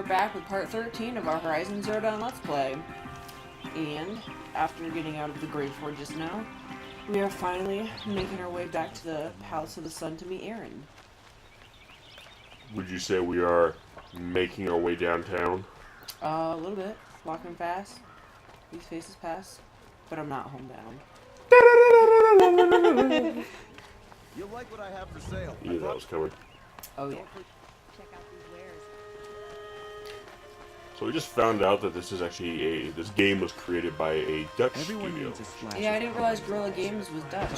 we're back with part 13 of our Horizon Zero Dawn Let's Play. And, after getting out of the Grave Forge just now, we are finally making our way back to the Palace of the Sun to meet Erend. Would you say we are making our way downtown? A little bit. Walking fast. These faces pass. But I'm not homebound. You'll like what I have for sale. You knew that was coming. Oh yeah. Check out these wares. So we just found out that this is actually this game was created by a Dutch studio. Yeah, I didn't realize Guerrilla Games was Dutch.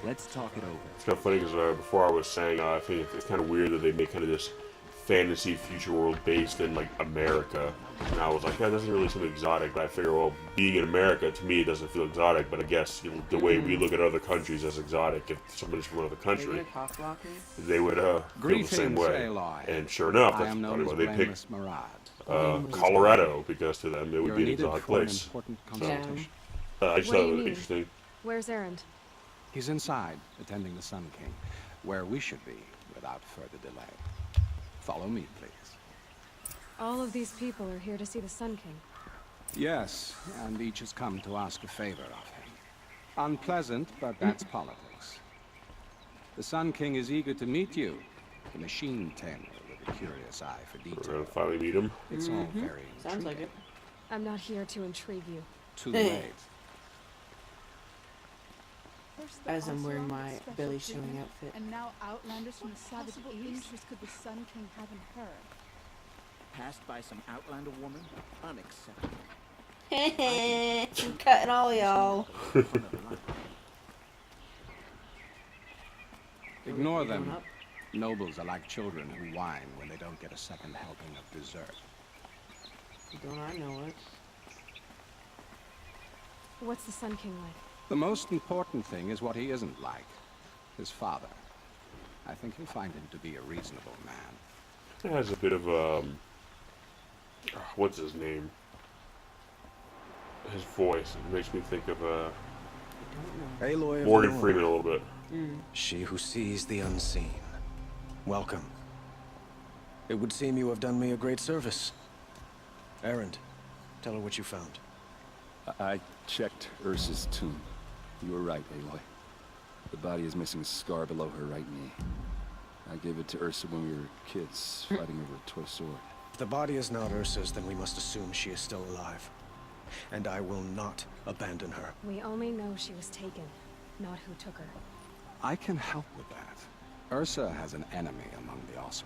Let's talk it over. It's kind of funny because before I was saying I think it's kind of weird that they make kind of this fantasy future world based in like America, and I was like, that doesn't really seem exotic. But I figure, well, being in America to me it doesn't feel exotic. But I guess the way we look at other countries as exotic, if somebody's from another country, they would feel the same way. And sure enough, that's probably why they picked Colorado, because to them it would be an exotic place. Yeah. I just thought it was interesting. Where's Erend? He's inside, attending the Sun King, where we should be without further delay. Follow me, please. All of these people are here to see the Sun King. Yes, and each has come to ask a favor of him. Unpleasant, but that's politics. The Sun King is eager to meet you, the machine tamer with a curious eye for We're detail. gonna finally meet him. It's all very Sounds like it. I'm not here to intrigue you. Too late. As I'm wearing my belly showing outfit. And now outlanders from the savage interest could the Sun King have in her? Passed by some outlander woman? Unacceptable. I'm cutting all y'all. Ignore them. Nobles are like children who whine when they don't get a second helping of dessert. Don't I know it? What's the Sun King like? The most important thing is what he isn't like. His father. I think you'll find him to be a reasonable man. It has a bit of what's his name? His voice. It makes me think of Aloy of Morgan Lenore, Freeman a little bit. she who sees the unseen. Welcome. It would seem you have done me a great service. Erend, tell her what you found. I checked Ursa's tomb. You were right, Aloy. The body is missing a scar below her right knee. I gave it to Ursa when we were kids, fighting over a toy sword. If the body is not Ursa's, then we must assume she is still alive. And I will not abandon her. We only know she was taken, not who took her. I can help with that. Ursa has an enemy among the Oseram.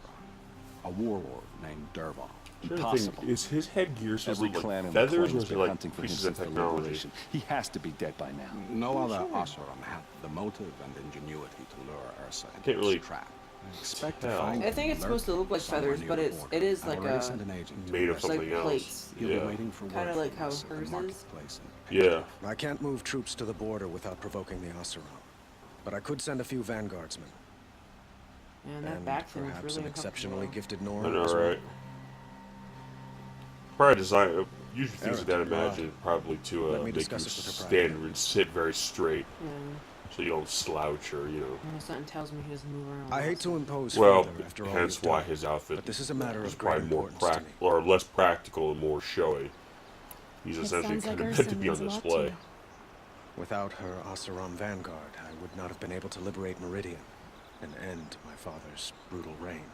A warlord named Dervahl. Impossible. Is his headgear Every supposed to clan look in like the feathers, or claim's is it been like hunting for him pieces of since the technology? liberation. He has to be dead by now. No other Oseram had the motive and ingenuity to lure Ursa into Can't really this trap. I expect to tell. find I think it's supposed to look like somewhere feathers, near but the it border. is I like already a sent an agent to Made of Ursa. something like else. plates. He'll be Yeah. waiting for Kinda word like from how us at the hers is. marketplace in Yeah. Pitchcliff. I can't move troops to the border without provoking the Oseram. But I could send a few vanguardsmen. And that And back thing was perhaps really an exceptionally uncomfortable. gifted I Nora know, as well. right? Probably design. Usually things like that, I Erend, imagine, probably to let me make you discuss it with her stand privately. and sit very straight, Yeah. so you don't slouch or Something tells me he doesn't move around. I hate to impose Well, further after all hence you've why done, his outfit but this is a matter is of great probably more importance to me. or less practical and more showy. He's It essentially sounds like kind of Ursa meant to be on means a lot to display. you. Without her Oseram vanguard, I would not have been able to liberate Meridian and end my father's brutal reign.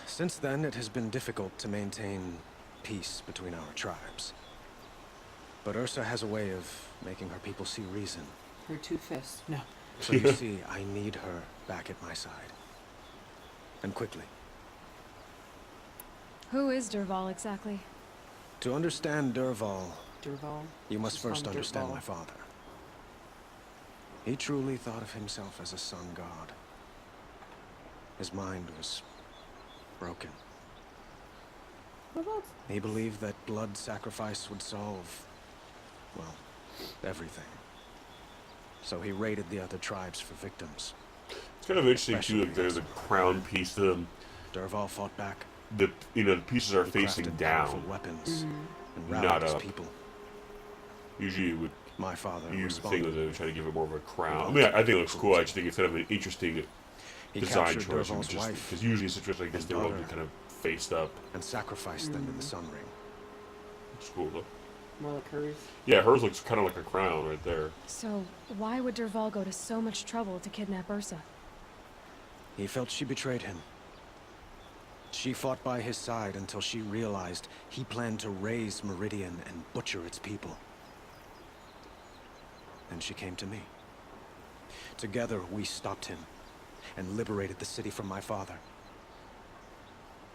Since then, it has been difficult to maintain peace between our tribes. But Ursa has a way of making her people see reason. Her two fists. No. So you see, I need her back at my side. And quickly. Who is Dervahl exactly? To understand Dervahl, Dervahl. you must She's first from understand Dervahl. my father. He truly thought of himself as a sun god. His mind was broken. He believed that blood sacrifice would solve, well, everything. So he raided the other tribes for victims. It's kind of interesting too. Like there's a crown piece to them. Dervahl fought back. The pieces are He facing crafted powerful down. weapons and Not rallied his up. people. Usually, with My father you think that responded. they would try to give it more of a crown. I mean, I think it looks cool. I just think it's kind of an interesting He design captured choice. Dervahl's wife Because usually situations like this, and they will daughter kind of faced up. and sacrificed them in the Sun Ring. It's cool though. More like hers. Yeah, hers looks kind of like a crown right there. So, why would Dervahl go to so much trouble to kidnap Ursa? He felt she betrayed him. She fought by his side until she realized he planned to raise Meridian and butcher its people. Then she came to me. Together, we stopped him and liberated the city from my father.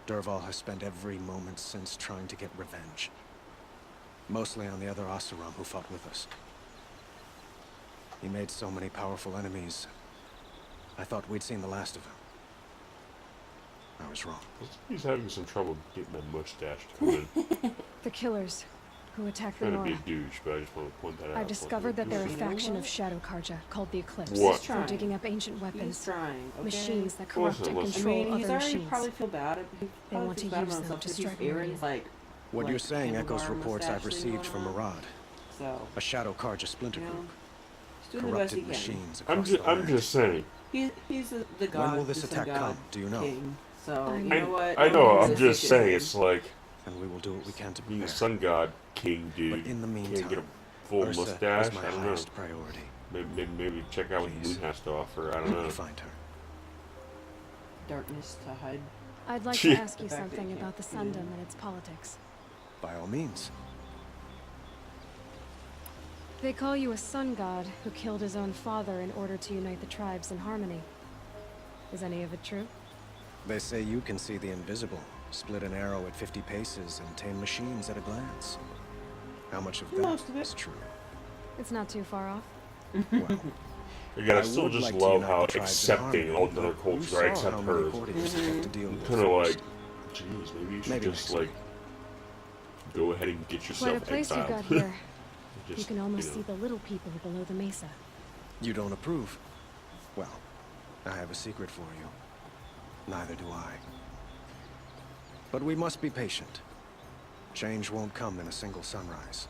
Dervahl has spent every moment since trying to get revenge. Mostly on the other Oseram who fought with us. He made so many powerful enemies. I thought we'd seen the last of him. I was wrong. He's having some trouble getting that mustache to come in. The killers who attacked the Trying to be Nora. a douche, but I just want to point that out. I've discovered that they're a You know faction what? of Shadow Karja called the Eclipse. What? He's They're trying. digging up ancient He's weapons. trying, okay? Machines that corrupt Listen, and listen. I control mean, he's other already machines. probably feel bad. He probably want feels to bad use about them himself to because he's strike Meridian. Erend's like. What like, you're saying echoes handlebar reports I've mustache thing received from going on. Murad, So, a Shadow Karja splinter you know, group. he's doing the best he Corrupted can. machines across the I'm land. just saying. He's the god. When will this the attack god come? Do you know? King. So, I you know. know what? I know. He's I'm a just secret saying. man. It's like And we will do what we can to being a prepare. sun god king, dude. But in the Can't get a meantime, full Ursa mustache. is my I don't know. highest priority. Maybe check out what the Please. moon has to offer. I don't Help know. me find her. Darkness to hide. I'd like Yeah. to ask you The fact that something you about the can't- Sundom and its politics. By all means. They call you a sun god who killed his own father in order to unite the tribes in harmony. Is any of it true? They say you can see the invisible, split an arrow at 50 paces, and tame machines at a glance. How much of that Most of it. is true? It's not too far off. Well, Again, I I still would just like to love unite how the tribes in accepting harmony, all the other but cultures you are saw except how many hers. courtiers they have to deal with Kind of like, first. geez, maybe you should Maybe just next like go ahead and get Quite yourself a place you've exiled. got here. Just, You can almost know. see the little people below the mesa. You don't approve? Well, I have a secret for you. Neither do I. But we must be patient. Change won't come in a single sunrise.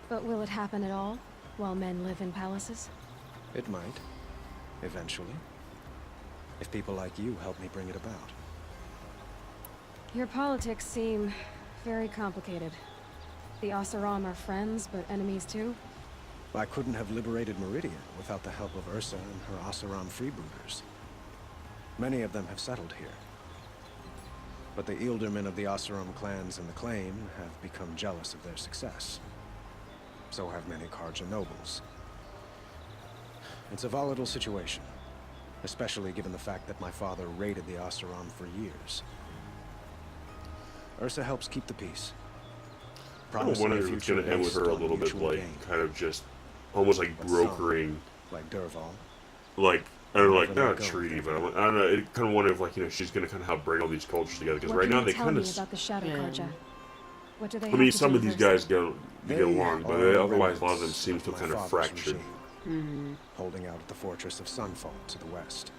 But will it happen at all, while men live in palaces? It might. Eventually. If people like you help me bring it about. Your politics seem very complicated. The Oseram are friends, but enemies too? I couldn't have liberated Meridian without the help of Ursa and her Oseram freebooters. Many of them have settled here. But the Ealdormen of the Oseram clans in the Claim have become jealous of their success. So have many Karja nobles. It's a volatile situation, especially given the fact that my father raided the Oseram for years. Ursa helps keep the peace. I wonder if it's going to end with her a little bit like, kind of just, almost like brokering, like Dervahl. like, I don't know, like, Never not a let go, treaty, but Dervahl. I don't know, it kind of wonder if, like, you know, she's going to kind of help bring all these cultures together, because What right can now you they tell kind me of, about the Shadow Yeah. Karja? What do they I have mean, to some do of these with Ursa? guys they get along, but are otherwise a lot of them remnants seem to of kind my of father's fractured. regime, holding out at the fortress of Sunfall to the west.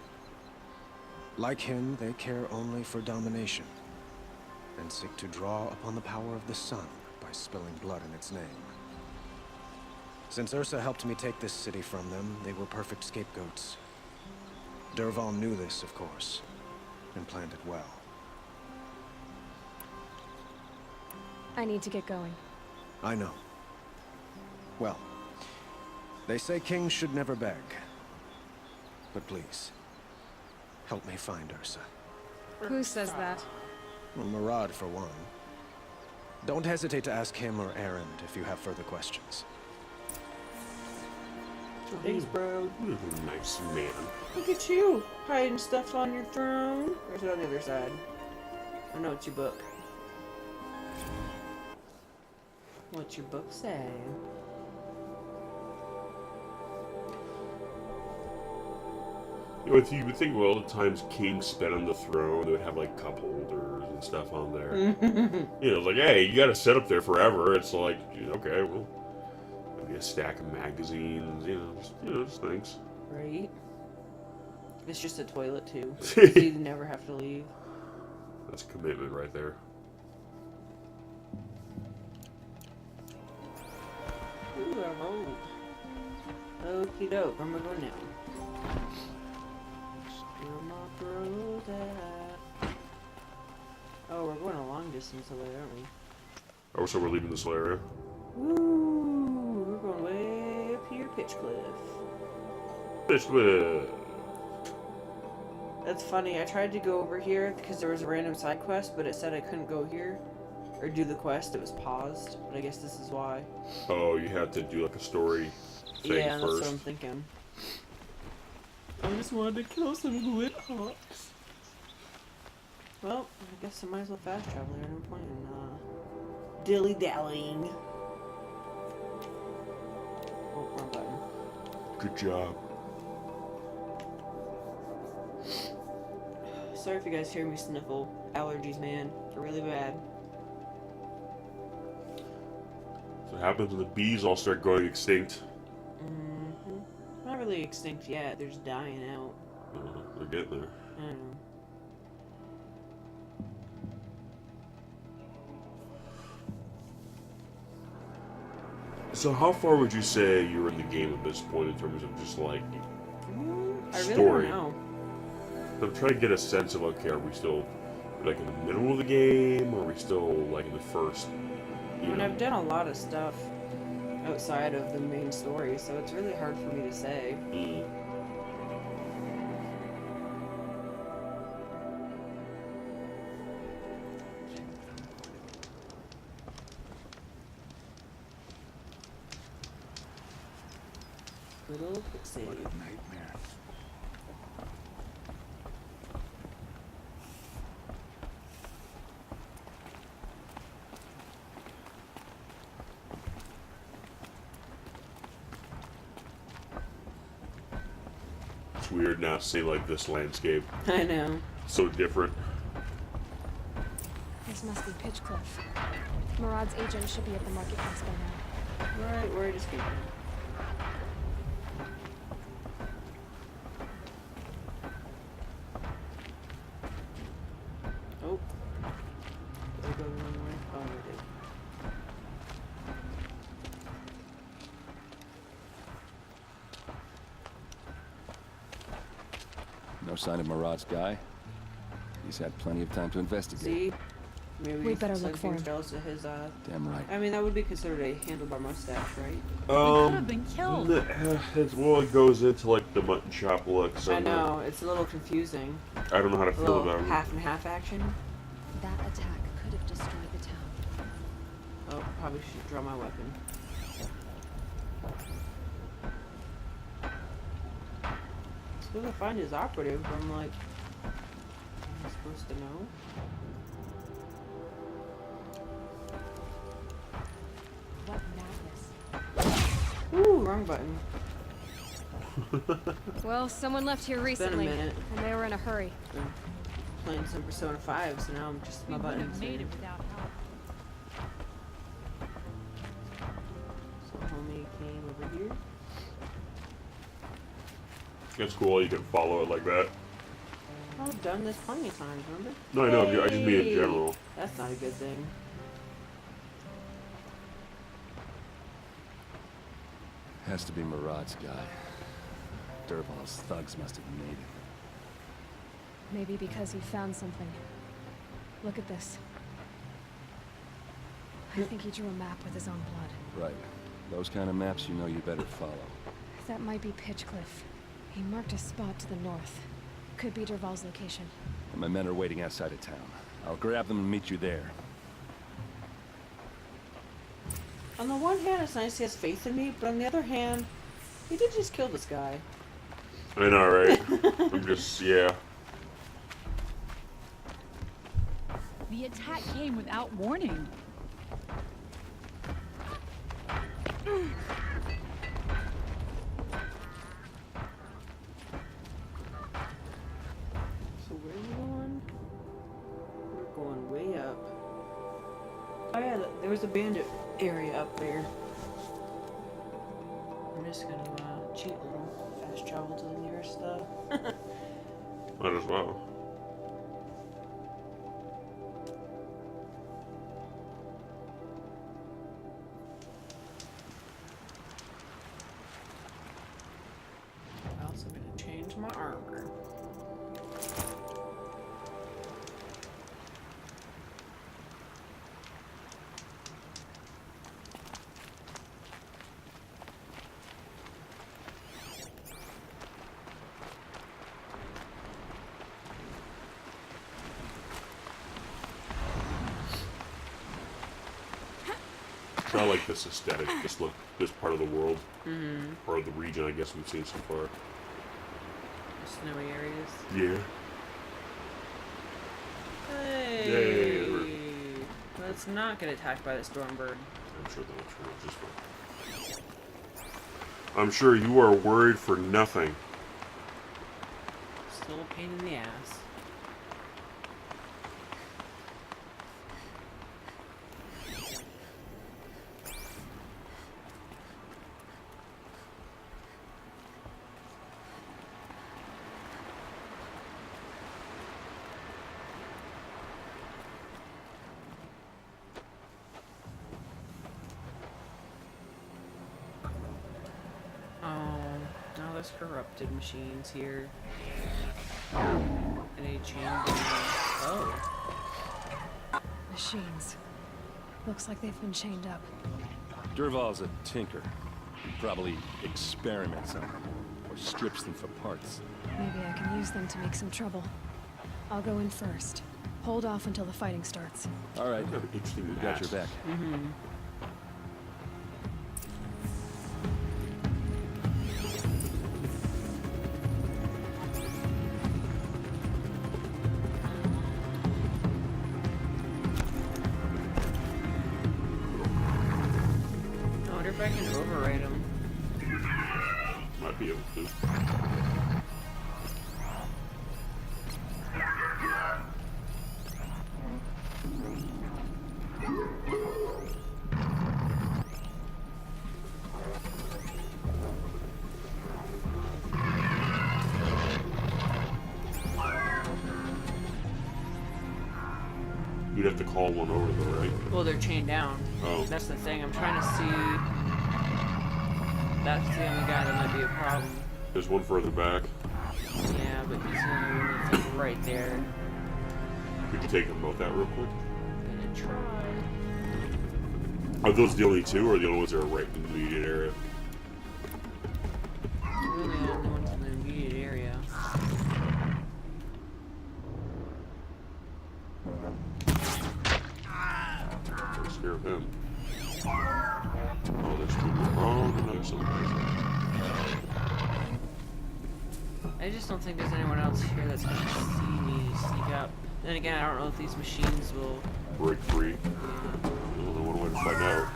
Like him, they care only for domination, and seek to draw upon the power of the sun by spilling blood in its name. Since Ursa helped me take this city from them, they were perfect scapegoats. Dervahl knew this, of course, and planned it well. I need to get going. I know. Well, they say kings should never beg. But please, help me find Ursa. Who says that? Well, Murad, for one. Don't hesitate to ask him or Erend if you have further questions. Thanks, bro. You're a nice man. Look at you, hiding stuff on your throne. Or is it on the other side? I know it's your book. What's your book say? You know, you would think, well, the times kings spent on the throne, they would have like cup holders and stuff on there. You know, it's like, hey, you got to sit up there forever. It's like, okay, well, maybe a stack of magazines, just things. Right? It's just a toilet, too. So you never have to leave. That's a commitment right there. Ooh, a robe. Okie doke. Where am I going now? Where my bros at? Oh, we're going a long distance away, aren't we? Oh, so we're leaving this area. Woo! We're going way up here, Pitchcliff. Pitchcliff. That's funny. I tried to go over here because there was a random side quest, but it said I couldn't go here or do the quest. It was paused, but I guess this is why. Oh, you had to do like a story thing Yeah, first. that's what I'm thinking. I just wanted to kill some Woodhawks. Well, I guess I might as well fast travel here. No point in dilly-dallying. Oh, wrong button. Good job. Sorry if you guys hear me sniffle. Allergies, man. They're really bad. So what happens when the bees all start going extinct? Not really extinct yet. They're just dying out. They're getting there. I don't know. So how far would you say you're in the game at this point in terms of just like I really story? don't know. I'm trying to get a sense of, okay, are we still like in the middle of the game, or are we still like in the first? I mean, I've done a lot of stuff outside of the main story, so it's really hard for me to say. Little quick save. Nightmare. It's weird now to see like this landscape. I know. So different. This must be Pitchcliff. Murad's agent should be at the marketplace by now. Right, we're just escaping. Oh. Did I go the wrong way? Oh, I did. No sign of Murad's guy. He's had plenty of time to investigate. See? Maybe We better look for something's him. jealous of his, Damn right. I mean, that would be considered a handlebar mustache, right? could have been killed. Well, it goes into like the mutton chop looks. I and know, it's a little confusing. I don't know how to A feel little about it. half and half action. That attack could have destroyed the town. Oh, probably should draw my weapon. Supposed to find his operative, but I'm like, am I supposed to know? What madness. Ooh, wrong button. Well, someone left here It's been a recently, minute. and they were in a hurry. Been playing some Persona 5, so now I'm just my We wouldn't buttons. have made it without help. So homie came over here. It's cool. You can follow it like that. I've done this plenty of times, remember? No, I know. I just mean in Hey! general. That's not a good thing. Has to be Murad's guy. Dervahl's thugs must have made it. Maybe because he found something. Look at this. I think he drew a map with his own blood. Right. Those kind of maps you know you better follow. That might be Pitchcliff. He marked a spot to the north. Could be Dervahl's location. And my men are waiting outside of town. I'll grab them and meet you there. On the one hand, it's nice he has faith in me, but on the other hand, he did just kill this guy. I know, right? I'm just, yeah. The attack came without warning. So where are we going? We're going way up. Oh yeah, there was a bandit area up there. I'm just gonna cheat a little, fast travel to the nearest stuff. Might as well. I'm also gonna change my armor. I like this aesthetic, this look, this part of the world, or the region. I guess we've seen so far. Snowy areas. Yeah. Hey. Yay. Let's not get attacked by the Stormbird. I'm sure that'll turn out just fine. I'm sure you are worried for nothing. Still a pain in the ass. There's corrupted machines here. And a chain. Oh. Machines. Looks like they've been chained up. Dervahl's a tinker. He probably experiments on them, or strips them for parts. Maybe I can use them to make some trouble. I'll go in first. Hold off until the fighting starts. All right, Interesting. we've got your back. If I can override them. Might be able to. You'd have to call one over though, right? Well, they're chained down. Oh. That's the thing. I'm trying to see. That's the only guy that might be a problem. There's one further back. Yeah, but he's the only one that's like right there. We can take them both out real quick. Gonna try. Are those the only two, or the only ones that are right in the immediate area? Really the only ones in the immediate area. Take care of him. Oh, there's two more. Oh, no, there's something. I just don't think there's anyone else here that's gonna see me sneak up. Then again, I don't know if these machines will. Break free. There's only one way to find out.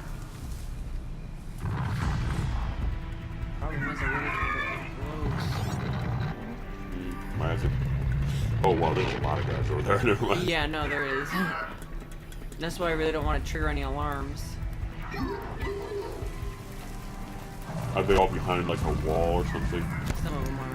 Problem is, I really can't get close. Might have to. Oh wow, there's a lot of guys over there. Never mind. Yeah, no, there is. That's why I really don't want to trigger any alarms. Are they all behind like a wall or something? Some of them are.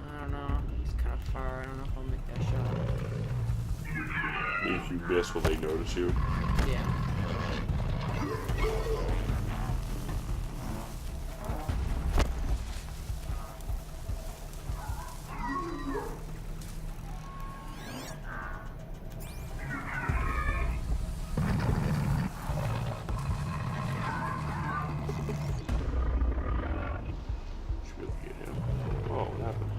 I don't know. He's kind of far. I don't know if I'll make that shot. If you miss, will they notice you? Yeah. Should be able to get him. Oh, what happened?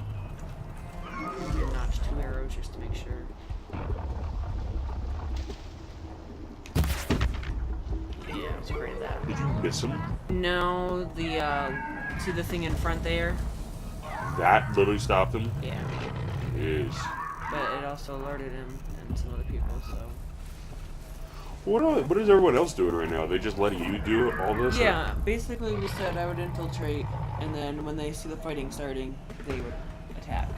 Maybe notch 2 arrows just to make sure. Yeah, I was afraid of that. Did you miss him? No, see the thing in front there? That literally stopped him? Yeah. Is. But it also alerted him and some other people, so. What is everyone else doing right now? Are they just letting you do all this? or- Yeah, basically we said I would infiltrate, and then when they see the fighting starting, they would attack.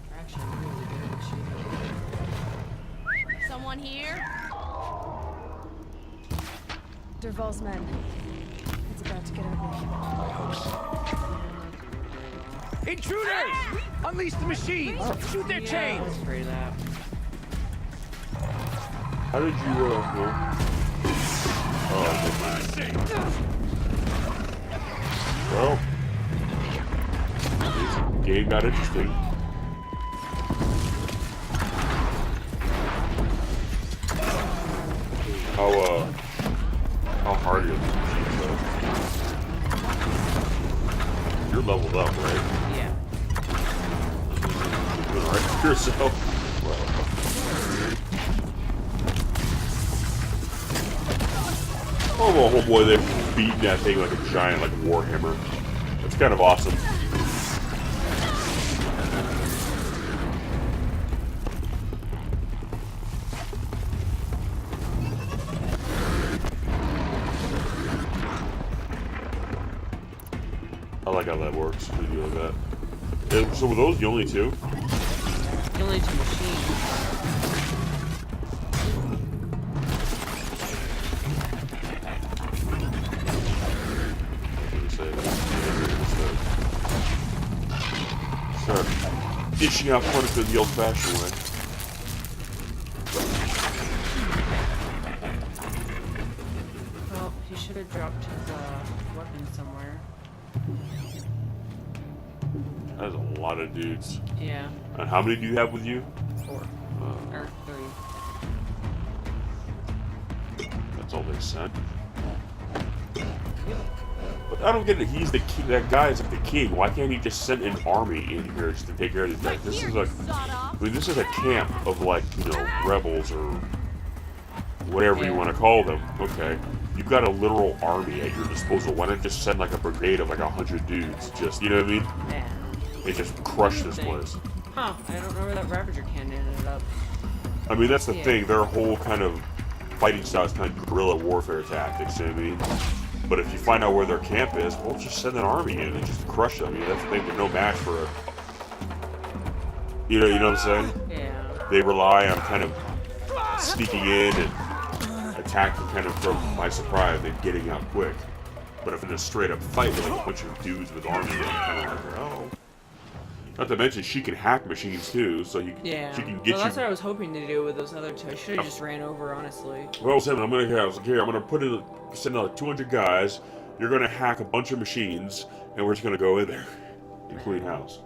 They're actually really good at shooting. Someone here? Dervahl's men. It's about to get ugly. Intruders! Unleash the machines! Shoot their Yeah, I chains! was afraid of that. How did you, no? Oh, well, this game got interesting. How hard are these machines, though? you're leveled up, right? Yeah. You're doing alright for yourself. Oh, well, homeboy, they've beaten that thing like a giant, like Warhammer. It's kind of awesome. I like how that works. We do like that. So were those the only two? The only two machines. Start dishing out punishment the old-fashioned way. Well, he should have dropped his weapon somewhere. That's a lot of dudes. Yeah. And how many do you have with you? 4. Or 3. That's all they sent. But I don't get it. He's the king. That guy is like the king. Why can't he just send an army in here just to take care of these guys? This is like, I mean, this is a camp of like, you know, rebels or whatever you want to call them. Okay, you've got a literal army at your disposal. Why not just send like a brigade of like 100 dudes? Just, you know what I mean? Yeah. They just crush this place. Huh? I don't know where that Ravager cannon ended up. I mean, that's the thing. Their whole kind of fighting style is kind of guerrilla warfare tactics. You know what I mean? But if you find out where their camp is, well, just send an army in and just crush them. You know, that's the thing. They're no match for a... You know what I'm saying? Yeah. They rely on kind of sneaking in and attacking kind of from by surprise and getting out quick. But if in a straight-up fight with like a bunch of dudes with armies, then kind of like, oh... Not to mention, she can hack machines too, so she can get you... Well, that's what I was hoping to do with those other two. I should have just ran over, honestly. Well, Sam, I'm gonna put in, send out 200 guys. You're gonna hack a bunch of machines, and we're just gonna go in there and clean house.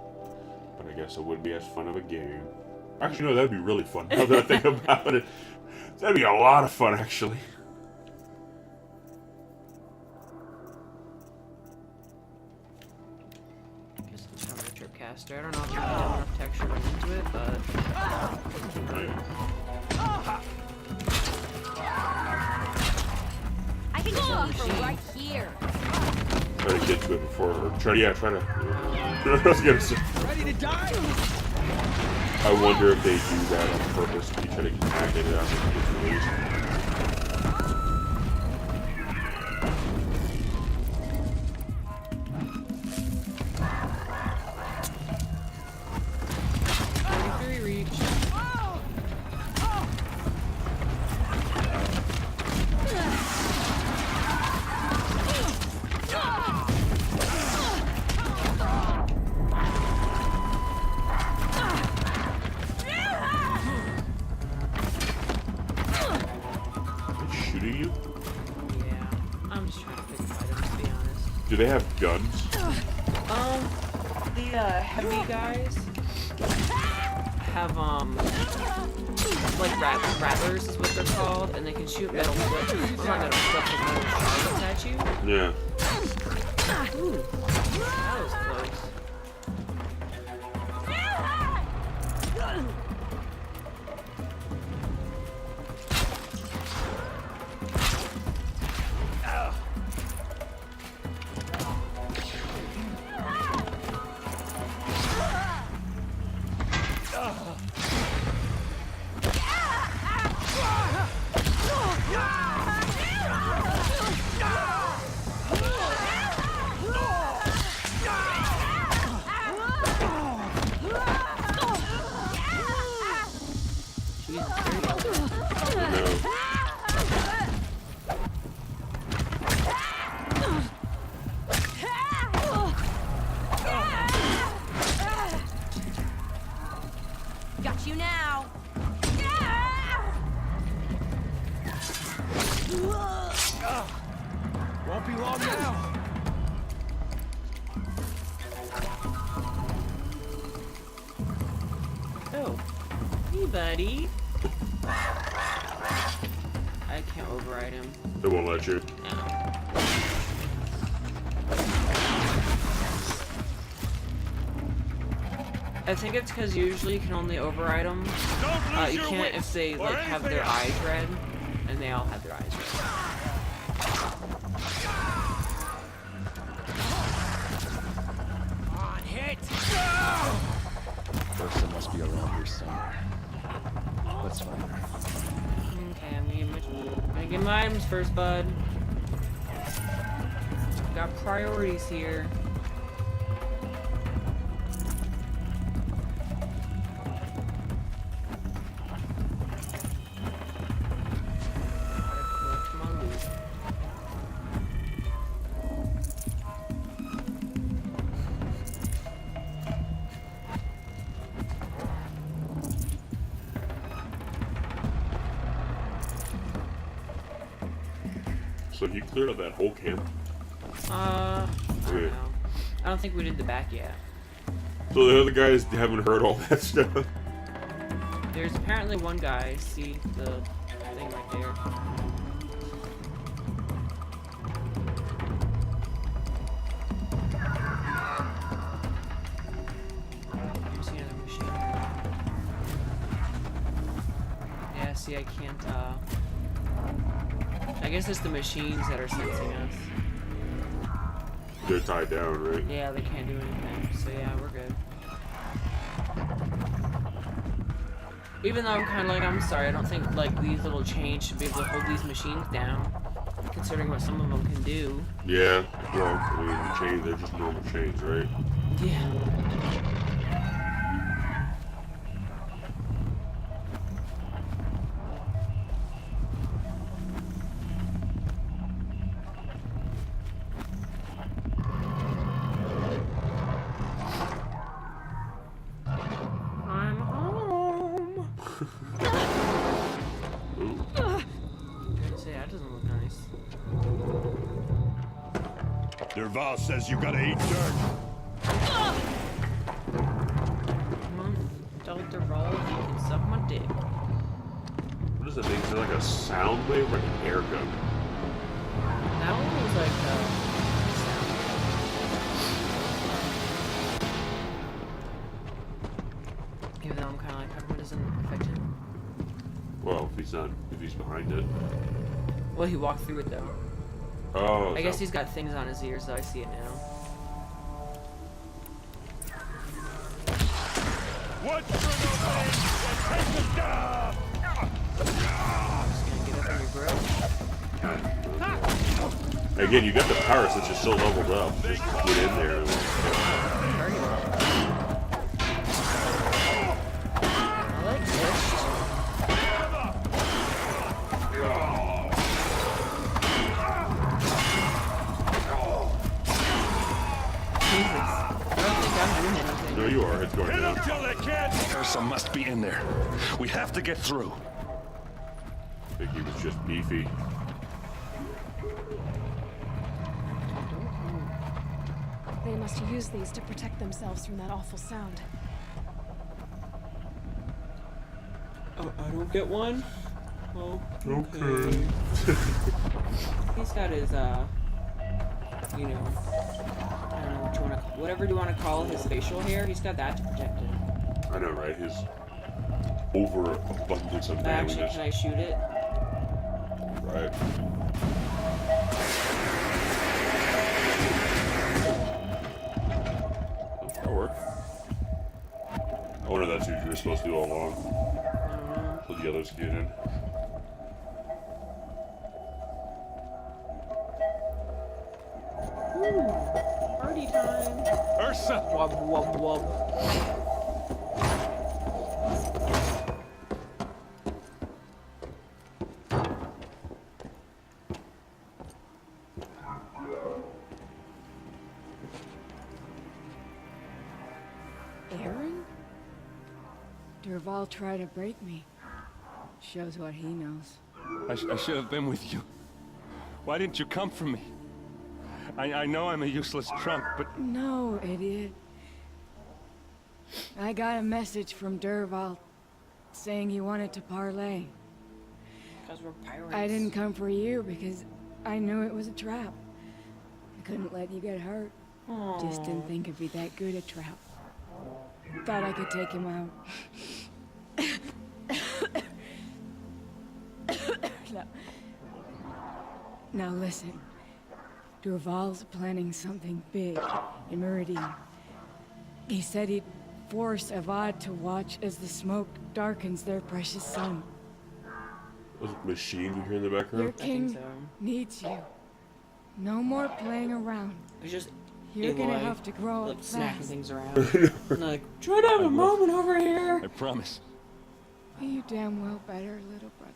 But I guess it wouldn't be as fun of a game. Actually, no, that'd be really fun. Now that I think about it, that'd be a lot of fun, actually. Tripcaster. I don't know if you have enough texture into it, but I can go from right here. Try to get to it before, or try to. I was gonna say. Ready to die? I wonder if they do that on purpose to try to hack it out and get released. Do they have guns? The heavy guys have like rattlers is what they're called, and they can shoot metal clips. Not metal clips, but metal shards at you. Yeah. Ooh, that was close. Got you now. Won't be long now. Oh, hey, buddy. I can't override him. They won't let you. No. I think it's because usually you can only override them. You can't if they like have their eyes red, and they all have their eyes red. On hit. Ursa must be around here somewhere. Let's find her. Okay, I'm gonna get my items first, bud. Got priorities here. So you cleared up that whole camp? I don't know. I don't think we did the back yet. So the other guys haven't heard all that stuff? There's apparently one guy. See the thing right there. You see another machine? Yeah. See, I can't. I guess it's the machines that are sensing us. They're tied down, right? Yeah, they can't do anything. So yeah, we're good. Even though I'm kind of like, I'm sorry, I don't think like these little chains should be able to hold these machines down, considering what some of them can do. Yeah. Well, I mean, the chains, they're just normal chains, right? Yeah. Dervahl says you gotta eat dirt. Come on, tell Dervahl you can suck my dick. What does that mean? Is it like a sound wave or like an air gun? That one was like sound. Even though I'm kind of like, how come it doesn't affect him? Well, if he's behind it. Well, he walked through it though. Oh, I guess he's got things on his ears, so I see it now. What's for the pain? Take it down! Just gonna get up in your grill. Again, you got the power since you're so leveled up. Just get in there. I like this. No, you are. It's going down. Ursa must be in there. We have to get through. I think he was just beefy. They must use these to protect themselves from that awful sound. Oh, I don't get one? Oh, Okay. He's got his, you know, I don't know what you wanna, whatever you want to call his facial hair, he's got that to protect him. I know, right? His overabundance of Actually, manliness. can I shoot it? Right. That'll work. I wonder if that's what you were supposed to do all along. So the others get in. Woo! Party time! Ursa! Wub wub wub. Erend? Dervahl tried to break me. Shows what he knows. I should have been with you. Why didn't you come for me? I know I'm a useless trunk, but... No, idiot. I got a message from Dervahl saying he wanted to parlay. Because we're pirates. I didn't come for you because I knew it was a trap. I couldn't let you get hurt. Just didn't think it'd be that good a trap. thought I could take him out. Now listen. Dervahl's planning something big in Meridian. He said he'd force Avad to watch as the smoke darkens their precious sun. Those machines you hear in the Your background? king so. needs you. No more playing around. It's just You're gonna Aloy, have to grow like up snacking fast. things around. And like, try to have a moment over here. I promise. You damn well better, little brother.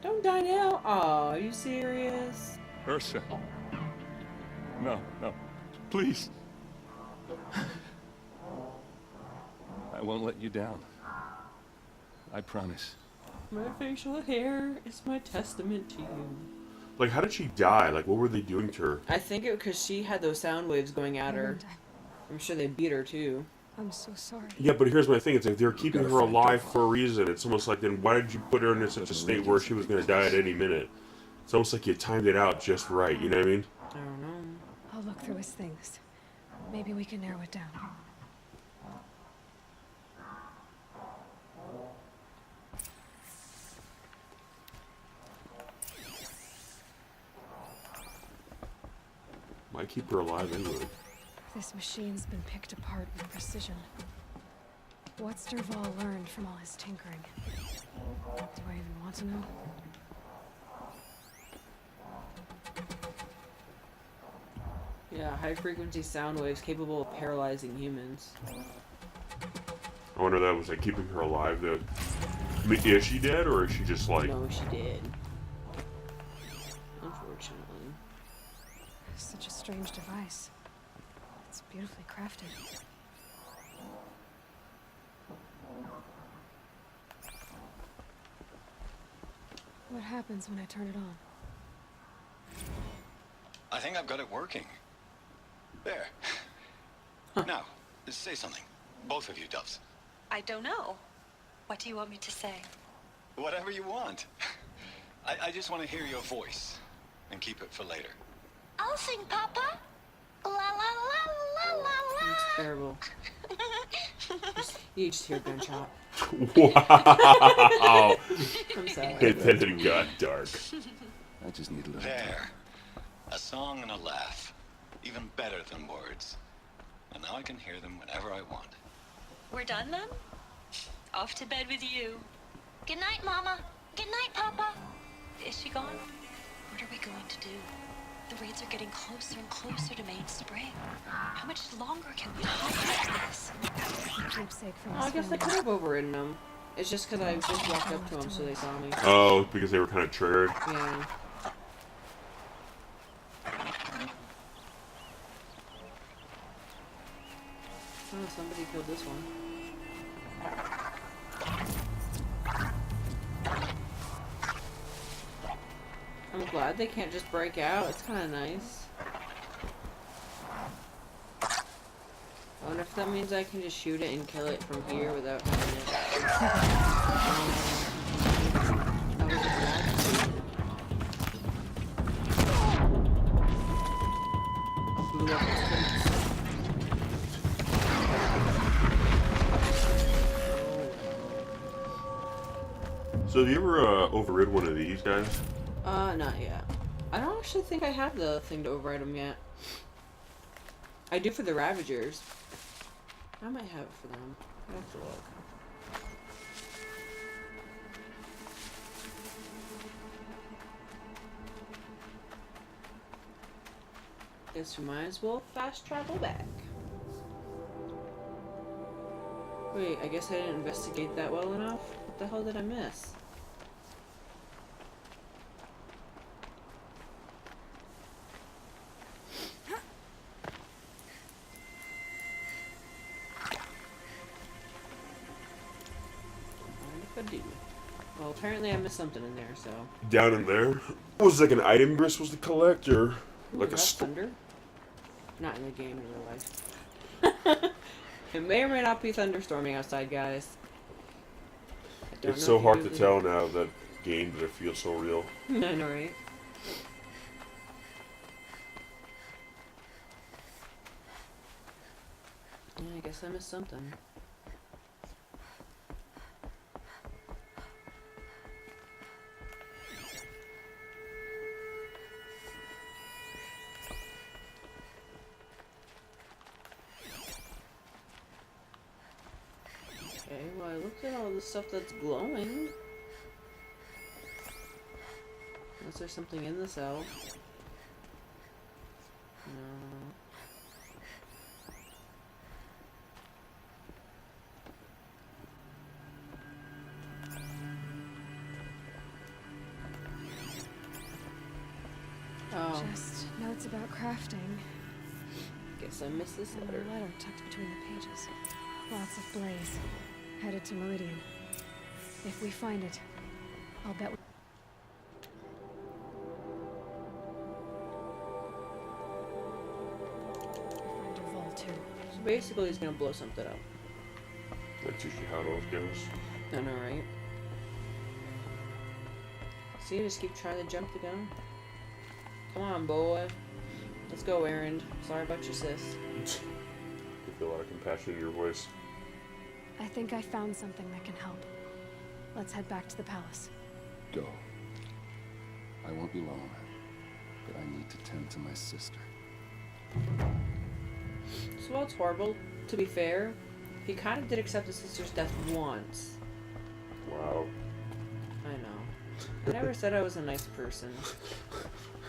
Don't die now. Aw, are you serious? Ursa. No, no. Please. I won't let you down. I promise. My facial hair is my testament to you. Like, how did she die? Like, what were they doing to her? I think it because she had those sound waves going at her. Erend, I'm sure they beat her too. I'm so sorry. Yeah, but here's my thing. It's like they're keeping her alive for a reason. It's almost like, then why did you put her in such a state where she was going to die at any minute? It's almost like you timed it out just right. You know what I mean? I don't know. I'll look through his things. Maybe we can narrow it down. Might keep her alive anyway. This machine's been picked apart with precision. What's Dervahl learned from all his tinkering? Do I even want to know? Yeah, high frequency sound waves capable of paralyzing humans. I wonder if that was like keeping her alive. Though, I mean, is she dead or is she just like? No, she did. Unfortunately. Such a strange device. It's beautifully crafted. What happens when I turn it on? I think I've got it working. There. Now, say something. Both of you, Doves. I don't know. What do you want me to say? Whatever you want. I just want to hear your voice. And keep it for later. I'll sing, Papa. La la la la la It's terrible. You just hear a gunshot. Wow! I'm sorry. And then it got dark. I just need a little time. There. A song and a laugh. Even better than words. And now I can hear them whenever I want. We're done then? Off to bed with you. Good night, Mama. Good night, Papa. Is she gone? What are we going to do? The raids are getting closer and closer to Main Spring. How much longer can we hold this? Keepsake from Oh, I his guess they family. could have overridden them. It's just because I just walked up to them so they saw me. Oh, because they were kind of triggered. Yeah. Oh, somebody killed this one. I'm glad they can't just break out. It's kind of nice. I wonder if that means I can just shoot it and kill it from here without having it. That was a bad. Blew up his face. So, have you ever overrid one of these guys? Not yet. I don't actually think I have the thing to override them yet. I do for the Ravagers. I might have it for them. I have to look. Guess we might as well fast travel back. Wait, I guess I didn't investigate that well enough? What the hell did I miss? If I do. Well, apparently I missed something in there, so. Down in there? Was it like an item you're supposed to collect, or like a that's thunder? Not in the game, in real life. It may or may not be thunderstorming outside, guys. I don't It's know so if you hard to really- tell now that game that it feels so real. I know, right? Yeah, I guess Guess I missed something. Okay, well I looked at all the stuff that's glowing. Unless there's something in the cell. No. Oh. Just notes about crafting. Guess I missed this And letter. a letter tucked between the pages. Lots of blaze. Headed to Meridian. If we find it, I'll bet we... find Dervahl too. So basically he's gonna blow something up. That's usually how it always goes. I know, right? See, just keep trying to jump the gun. Come on, boy. Let's go, Erend. Sorry about your sis. I feel a lot of compassion in your voice. I think I found something that can help. Let's head back to the palace. Go. I won't be long, but I need to tend to my sister. So while it's horrible, to be fair, he kind of did accept his sister's death once. Wow. I know. I never said I was a nice person.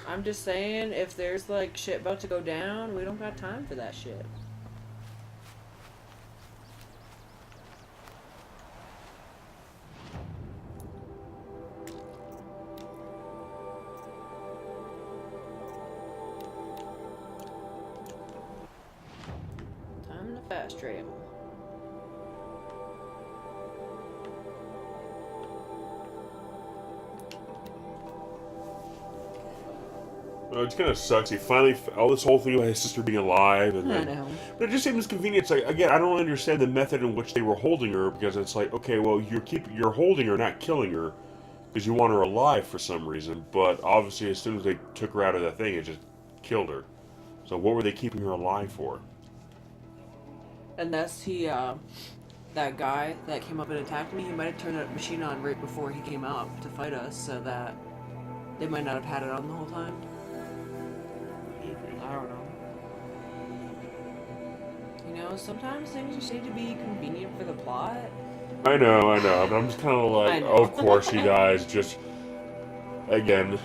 I'm just saying, if there's like shit about to go down, we don't got time for that shit. Time to fast travel. It kind of sucks. He finally, all this whole thing about his sister being alive, and I then, know. but it just seems convenient. It's like, again, I don't understand the method in which they were holding her, because it's like, okay, well, you're holding her, not killing her, because you want her alive for some reason. But obviously, as soon as they took her out of that thing, it just killed her. So what were they keeping her alive for? Unless he, that guy that came up and attacked me, he might have turned that machine on right before he came up to fight us, so that they might not have had it on the whole time. I don't know. You know, sometimes things just need to be convenient for the plot. I know, but I'm just kind of like, oh, of course he dies, just, again.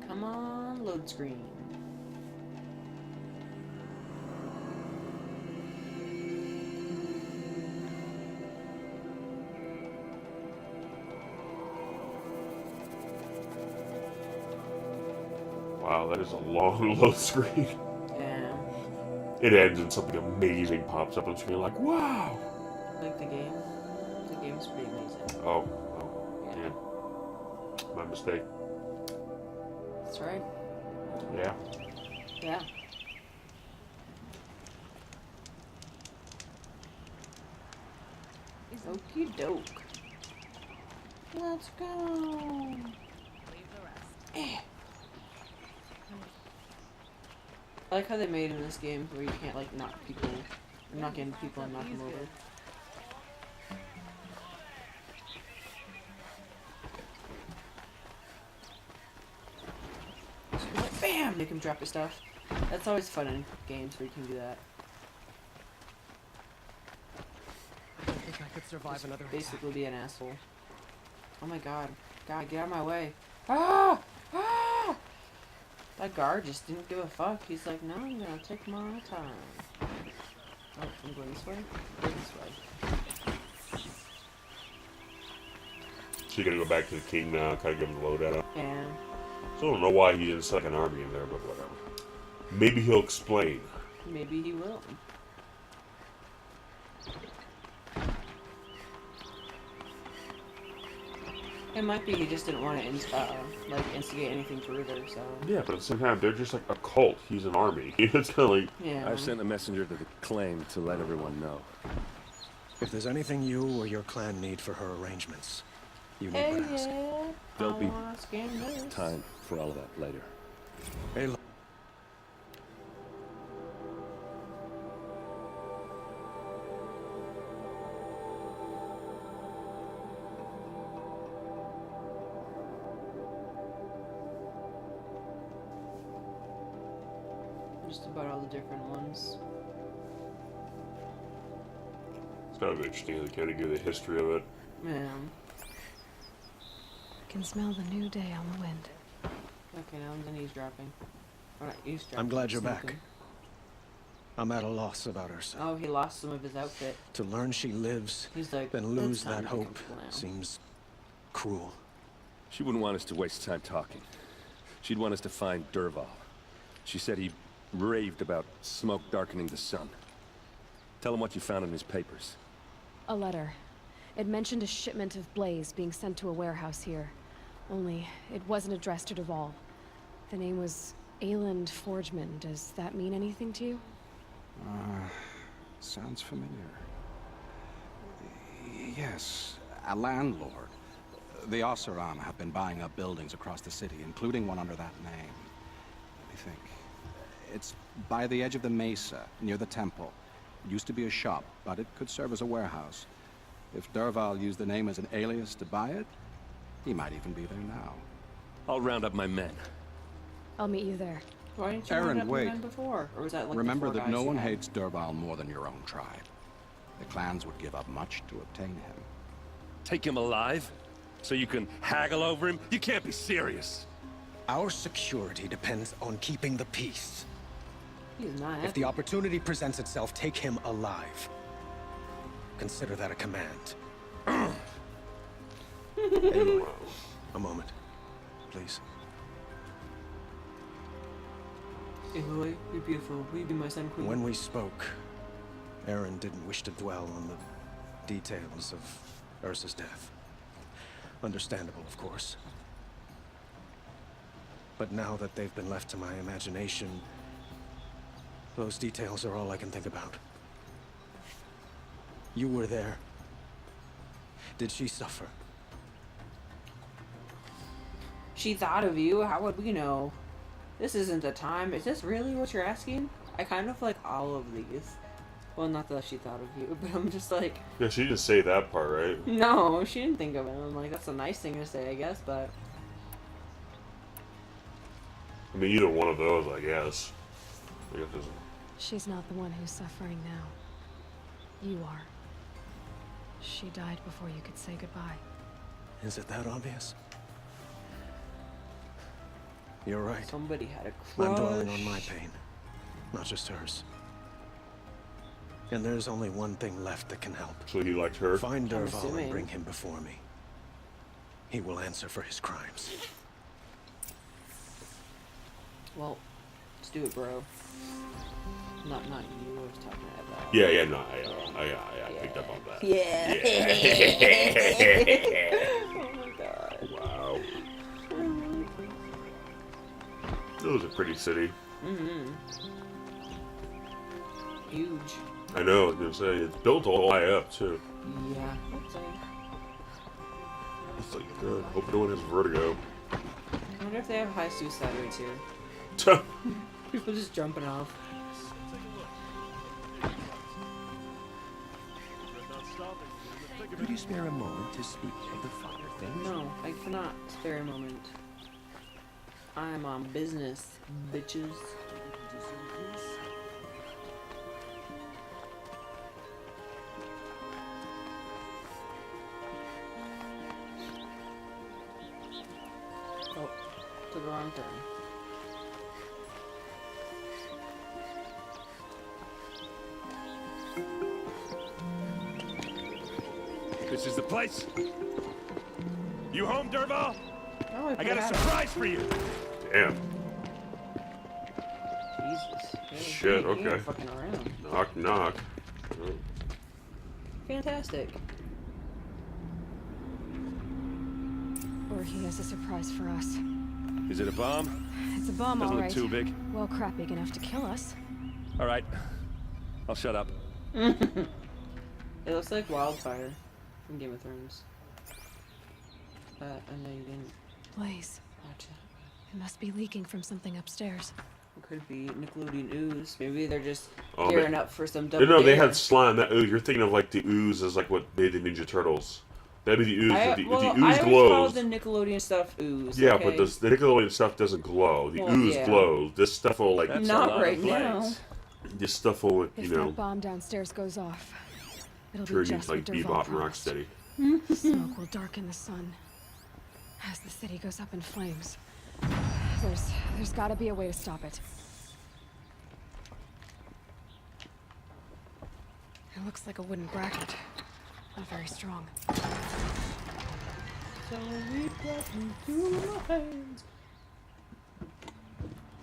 Come on, load screen. Wow, that is a long load screen. Yeah. It ends and something amazing pops up on the screen, like, wow! Like the game? The game's pretty amazing. Oh, damn. My mistake. That's right. Yeah. Yeah. Okie doke. Let's go. I like how they made in this game where you can't like knock people, or knock into people and knock them over. So like, bam! Make him drop his stuff. That's always fun in games where you can do that. I think I could survive Just another basically be an asshole. Oh my god. God, get out of my way. Ah! Ah! That guard just didn't give a fuck. He's like, no, I'm gonna take my time. Oh, I'm going this way? Go this way. So you're gonna go back to the king now, kind of give him the loadout. Yeah. So I don't know why he didn't set an army in there, but whatever. Maybe he'll explain. Maybe he will. It might be he just didn't want to like instigate anything further, so... Yeah, but at the same time, they're just like a cult. He's an army. It's kind of like... Yeah. I've sent a messenger to the claim to let everyone know. If there's anything you or your clan need for her arrangements, you need Hey, but ask. yeah. There'll be This. time for all of that later. Aloy. Just about all the different ones. It's kind of interesting to kind of give the history of it. Man. I can smell the new day on the wind. Okay, now I'm done eavesdropping. Or not eavesdropping. I'm glad you're back. sneaking. I'm at a loss about Ursa. Oh, he lost some of his outfit. To learn she lives, He's like, then lose "It's time that to become hope clown." seems cruel. She wouldn't want us to waste time talking. She'd want us to find Dervahl. She said he raved about smoke darkening the sun. Tell him what you found in his papers. A letter. It mentioned a shipment of blaze being sent to a warehouse here. Only, it wasn't addressed to Dervahl. The name was Erend Forgeman. Does that mean anything to you? Sounds familiar. Yes, a landlord. The Oseram have been buying up buildings across the city, including one under that name. Let me think. It's by the edge of the mesa, near the temple. It used to be a shop, but it could serve as a warehouse. If Dervahl used the name as an alias to buy it, he might even be there now. I'll round up my men. I'll meet you there. Why didn't you Erend, round up wait. the men before? Or was that like Remember the four that no guys you one had? hates Dervahl more than your own tribe. The clans would give up much to obtain him. Take him alive? So you can haggle over him? You can't be serious. Our security depends on keeping the peace. He's not If the opportunity presents itself, take him alive. Consider that a command. Aloy, a moment, please. Aloy, you're beautiful. Will you be my son, queen? When we spoke, Erend didn't wish to dwell on the details of Ursa's death. Understandable, of course. But now that they've been left to my imagination, those details are all I can think about. You were there. Did she suffer? She thought of you. How would we know? This isn't the time. Is this really what you're asking? I kind of like all of these. Well, not that she thought of you, but I'm just like... Yeah, she didn't say that part, right? No, she didn't think of it. I'm like, that's a nice thing to say, I guess, but... I mean, either one of those, I guess. I guess it's... She's not the one who's suffering now. You are. She died before you could say goodbye. Is it that obvious? You're right. Somebody had a crush. I'm dwelling on my pain, not just hers. And there's only one thing left that can help. So he liked her? Find I'm Dervahl assuming. and bring him before me. He will answer for his crimes. Well, let's do it, bro. Not you. I was talking about. Yeah, no, I picked up on that. Yeah. Yeah. Oh my god. Wow. It was a pretty city. Mm-hmm. Huge. I know, I was gonna say, it's built all the way up, too. Yeah. That's like... It's like, good. Hope no one has vertigo. I wonder if they have high suicide rates here. People just jumping off. Could you spare a moment to speak of the finer things? No, I cannot spare a moment. I'm on business, bitches. Oh, took a wrong turn. This is the place. You home, Dervahl? Oh, I got a surprise for you. Damn. Jesus. Yeah, Shit, he ain't okay. fucking around. Knock, knock. Oh. Fantastic. Or he has a surprise for us. Is it a bomb? It's a bomb, Doesn't all look right. too big. Well, crap big enough to kill us. All right. I'll shut up. It looks like wildfire from Game of Thrones. I know you didn't Blaze. watch that. It must be leaking from something upstairs. It could be Nickelodeon ooze. Maybe they're just Oh, gearing up for some double No, they dare. had slime. That ooze. You're thinking of like the ooze as like what they did Ninja Turtles. That'd be the ooze. If the ooze I always glows. call the Nickelodeon stuff ooze. Yeah, okay? but the Nickelodeon stuff doesn't glow. The Well, ooze yeah. glows. This stuff will like. That's a Not lot right of now. blades. This stuff will, If you know, that bomb downstairs goes off, it'll turn be you just like what Dervahl Bebop and promised. Rocksteady. The smoke will darken the sun as the city goes up in flames. There's got to be a way to stop it. It looks like a wooden bracket. Not very strong.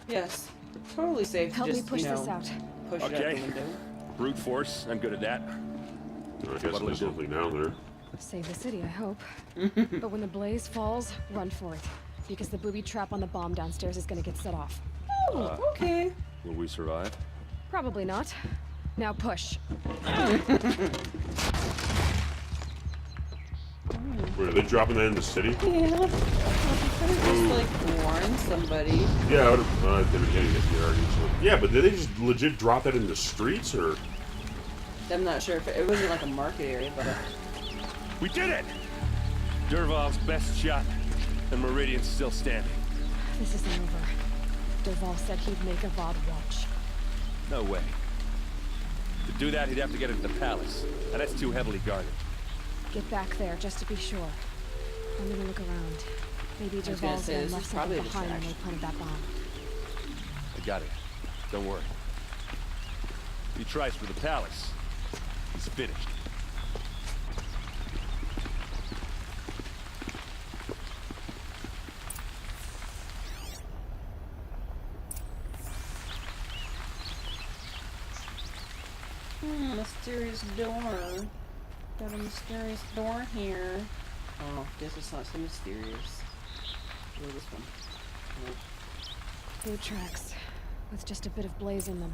Yes, totally safe to Help me just, push you know, this out. push it out Okay. the window. Brute force, I'm good at that. I guess What'll there's it do? something down there. Save the city, I hope. But when the blaze falls, run for it. Because the booby trap on the bomb downstairs is gonna get set off. Oh, okay. Will we survive? Probably not. Now push. Wait, are they dropping that in the city? Yeah. Well, just like warn somebody. Yeah, I didn't get it already. So. Yeah, but did they just legit drop that in the streets, or? I'm not sure if it wasn't like a market area, but We did it! Dervahl's best shot, and Meridian's still standing. This isn't over. Dervahl said he'd make a VOD watch. No way. To do that, he'd have to get into the palace, and that's too heavily guarded. Get back there, just to be sure. I'm gonna look around. Maybe was gonna Dervahl's say, men this left is something probably a behind when they distraction. planted that bomb. I got it. Don't worry. If he tries for the palace, he's finished. Mysterious door. Got a mysterious door here. Oh, guess it's not so mysterious. Oh, this one. Nope. Boot tracks, with just a bit of blaze in them.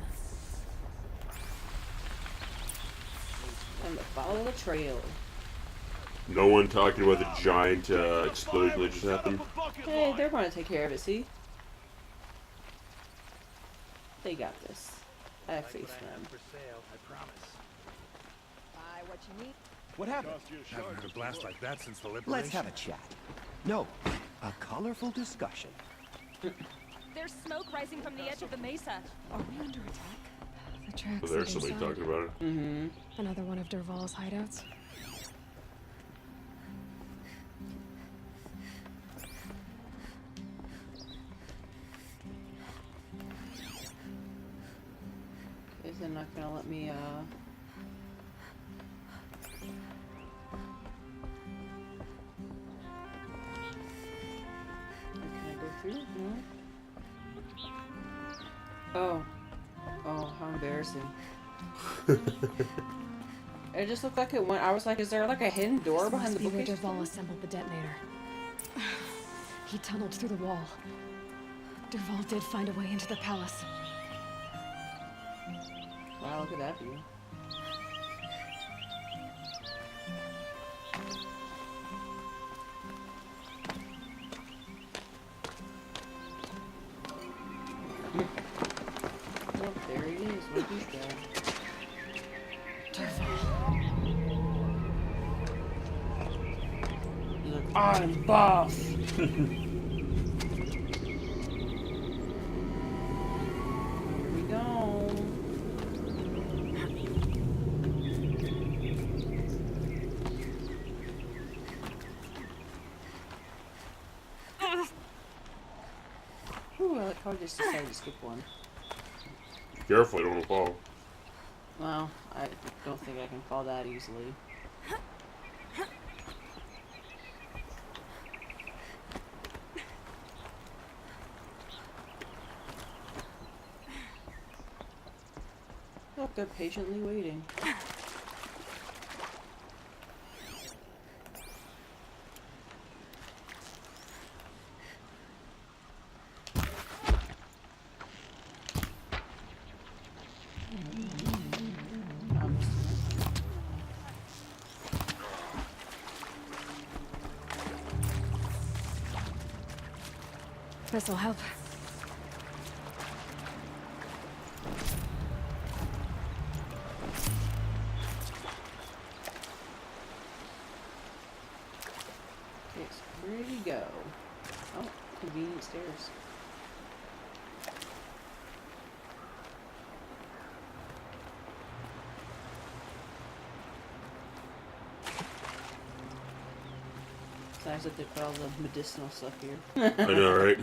Time to follow the trail. No one talking about the giant explosion that just happened. Hey, they're going to take care of it, see? They got this. I have faith in them. What happened? Haven't heard a blast like that since the liberation. Let's have a chat. No, a colorful discussion. There's smoke rising from the edge of the mesa. Are we under attack? The tracks Oh, there's lead somebody inside. talking about it. Mm-hmm. Another one of Dervahl's hideouts. Is it not gonna let me, Can I go through? No? Oh. Oh, how embarrassing. It just looked like it went. I was like, is there like a hidden door This behind must the be where bookcase? Dervahl assembled the detonator. He tunneled through the wall. Dervahl did find a way into the palace. Wow, look at that view. Oh, there he is. Look, he's dead. Look, I'm boss. Here we go. Ooh, I like how I just decided to skip one. Careful, you don't want to fall. Well, I don't think I can fall that easily. Look, they're patiently waiting. This'll help. Okay, so where did he go? Oh, convenient stairs. It's nice that they put all the medicinal stuff here. I know, right?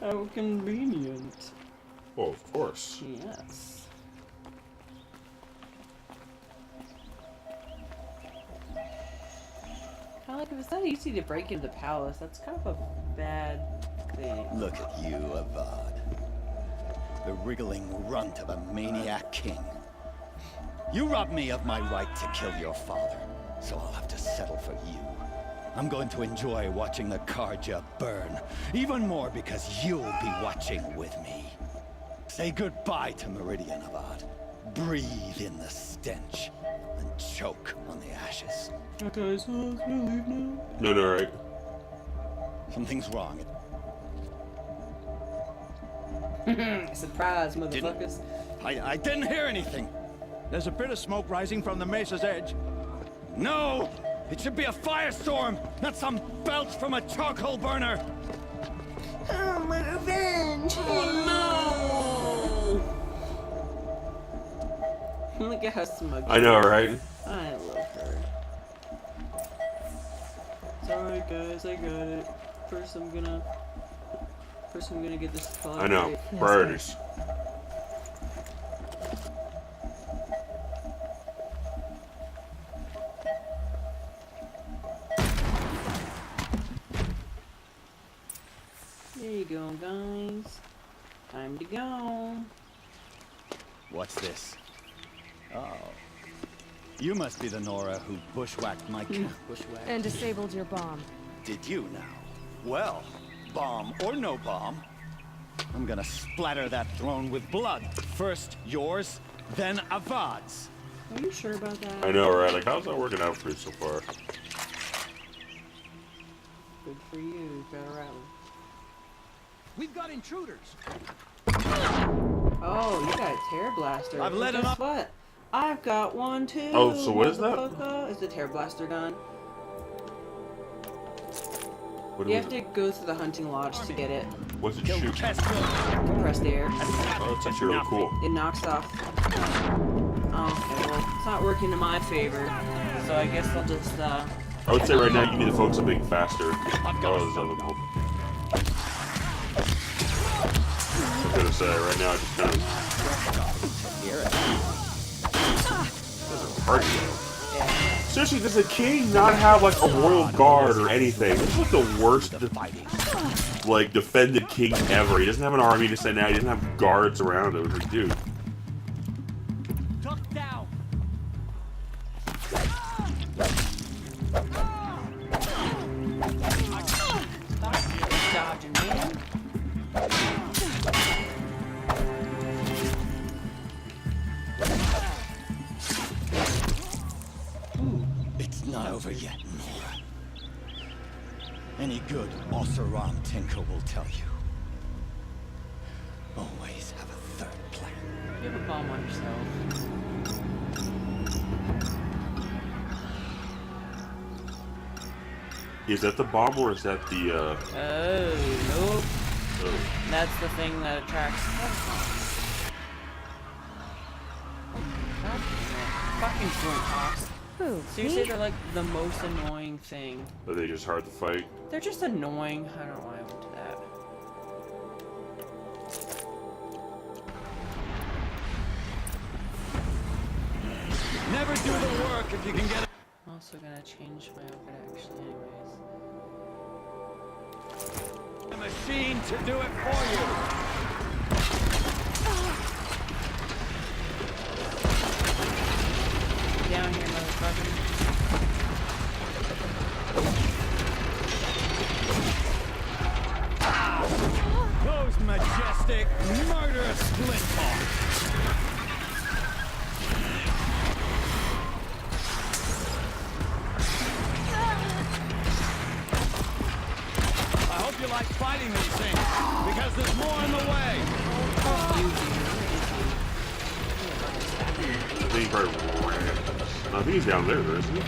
How convenient. Oh, of course. Yes. Kind of like if it's that easy to break into the palace, that's kind of a bad thing. Look at you, Avad. The wriggling runt of a maniac king. You robbed me of my right to kill your father, so I'll have to settle for you. I'm going to enjoy watching the Karja burn, even more because you'll be watching with me. Say goodbye to Meridian, Avad. Breathe in the stench, and choke on the ashes. Okay, so let's leave now. No, right? Something's wrong. Surprise, motherfuckers. I didn't hear anything. There's a bit of smoke rising from the mesa's edge. No! It should be a firestorm, not some belch from a charcoal burner! Oh, my revenge! Oh, no! Look at how smug. I know, right? I love her. It's alright, guys, I got it. First, I'm gonna get this color. I know. Right. Priorities. There you go, guys. Time to go. What's this? Oh. You must be the Nora who bushwhacked my bushwhacked. And disabled your bomb. Did you now? Well, bomb or no bomb, I'm gonna splatter that throne with blood. First yours, then Avad's. Are you sure about that? I know, right? Like, how's that working out for you so far? Good for you, got a rattle. We've got intruders. Oh, you got a tear blaster. I've let it guess up. what? I've got one too. Oh, so what is that? It's the tear blaster gun. What You have to go through the hunting lodge to get it. What's it shoot? Compressed air. Oh, that's actually really cool. It knocks off. Oh, okay, well, it's not working in my favor. So I guess I'll just, I would say right now you need to focus on being faster. Oh, there's other one. I was gonna say, right now I just kind of... Cardio. Seriously, does the king not have like a royal guard or anything? This is like the worst like defended king ever. He doesn't have an army to send out. He doesn't have guards around him. It's like, dude. Tuck down. dodging, man. It's not over yet, Nora. Any good Oseram Tinker will tell you. Always have a third plan. You have a bomb on yourself. Is that the bomb or is that the, Oh, nope. Oh. That's the thing that attracts. God damn it. Fucking joint hawks. Who? Seriously, Me? they're like the most annoying thing. Are they just hard to fight? They're just annoying. I don't know why I went to that. Never do the work if you can get it. I'm also gonna change my outfit actually anyways. A machine to do it for you. Down here, motherfucker. Those majestic, murderous splint-hawks. I hope you like fighting these things, because because there's more in the way. I think he's probably ran. I think he's down there, isn't he?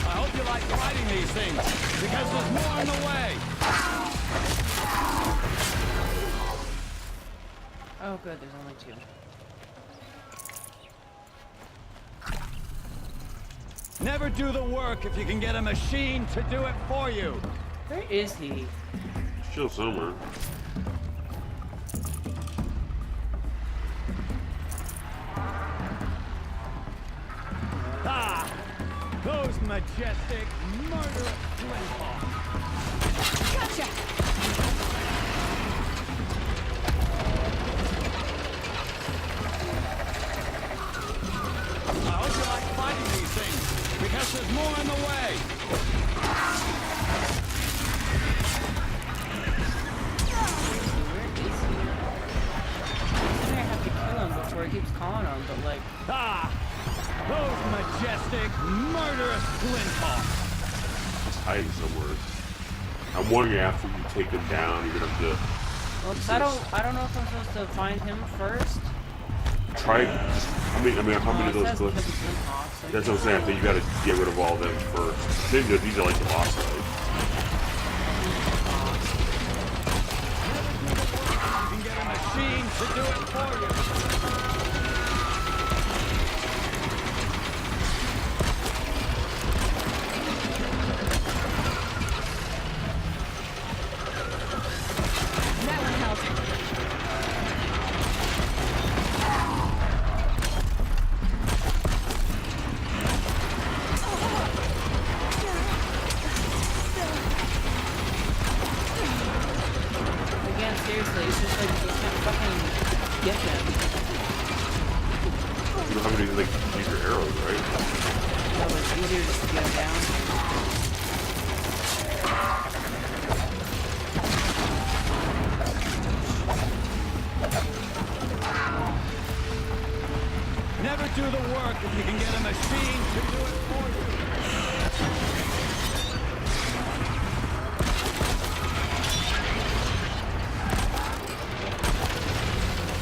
I hope you like fighting these things, because there's more in the way. Oh, good. There's only 2. Never do the work if you can get a machine to do it for you. Where is he? Still somewhere. Ah! Those majestic, murderous flinthawks. Gotcha! I hope you like fighting these things, because there's more in the way. Where is he? I have to kill him before he keeps calling him, but like... Ah! Those majestic, murderous flinthawks. He's hiding somewhere. I'm wondering after you take him down, you're gonna have to... Well, I don't know if I'm supposed to find him first. Try... I mean, how many of those clips? That's what I'm saying. I think you gotta get rid of all of them first. These are like the boss fights. You can get a machine to do it for you. That one helped. Again, seriously, it's just like, you can't fucking get him. You don't have any, like, use your arrows, right? No, but it's easier just to get him down. Never do the work if you can get a machine to do it for you.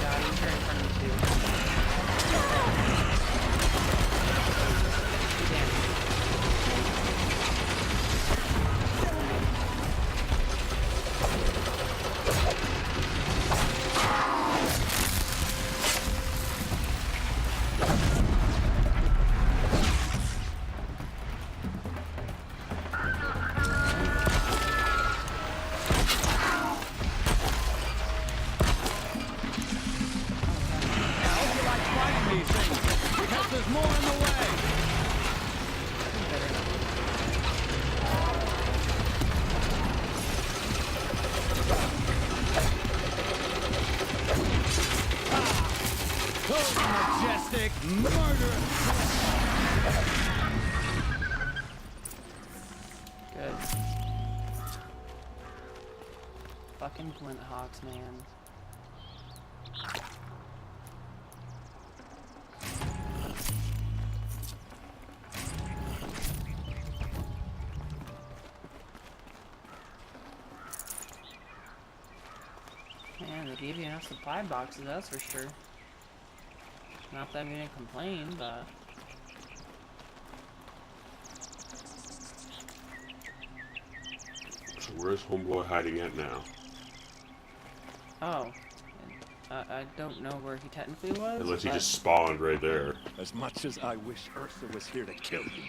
God, he's right in front of me too. Majestic murder. Good. Fucking Flint Hawks, man. Man, they gave you enough supply boxes, that's for sure. Not that I'm gonna complain, but... So where's Homeboy hiding at now? Oh. I don't know where he technically was. Unless he just spawned right there. As much as I wish Ursa was here to kill you,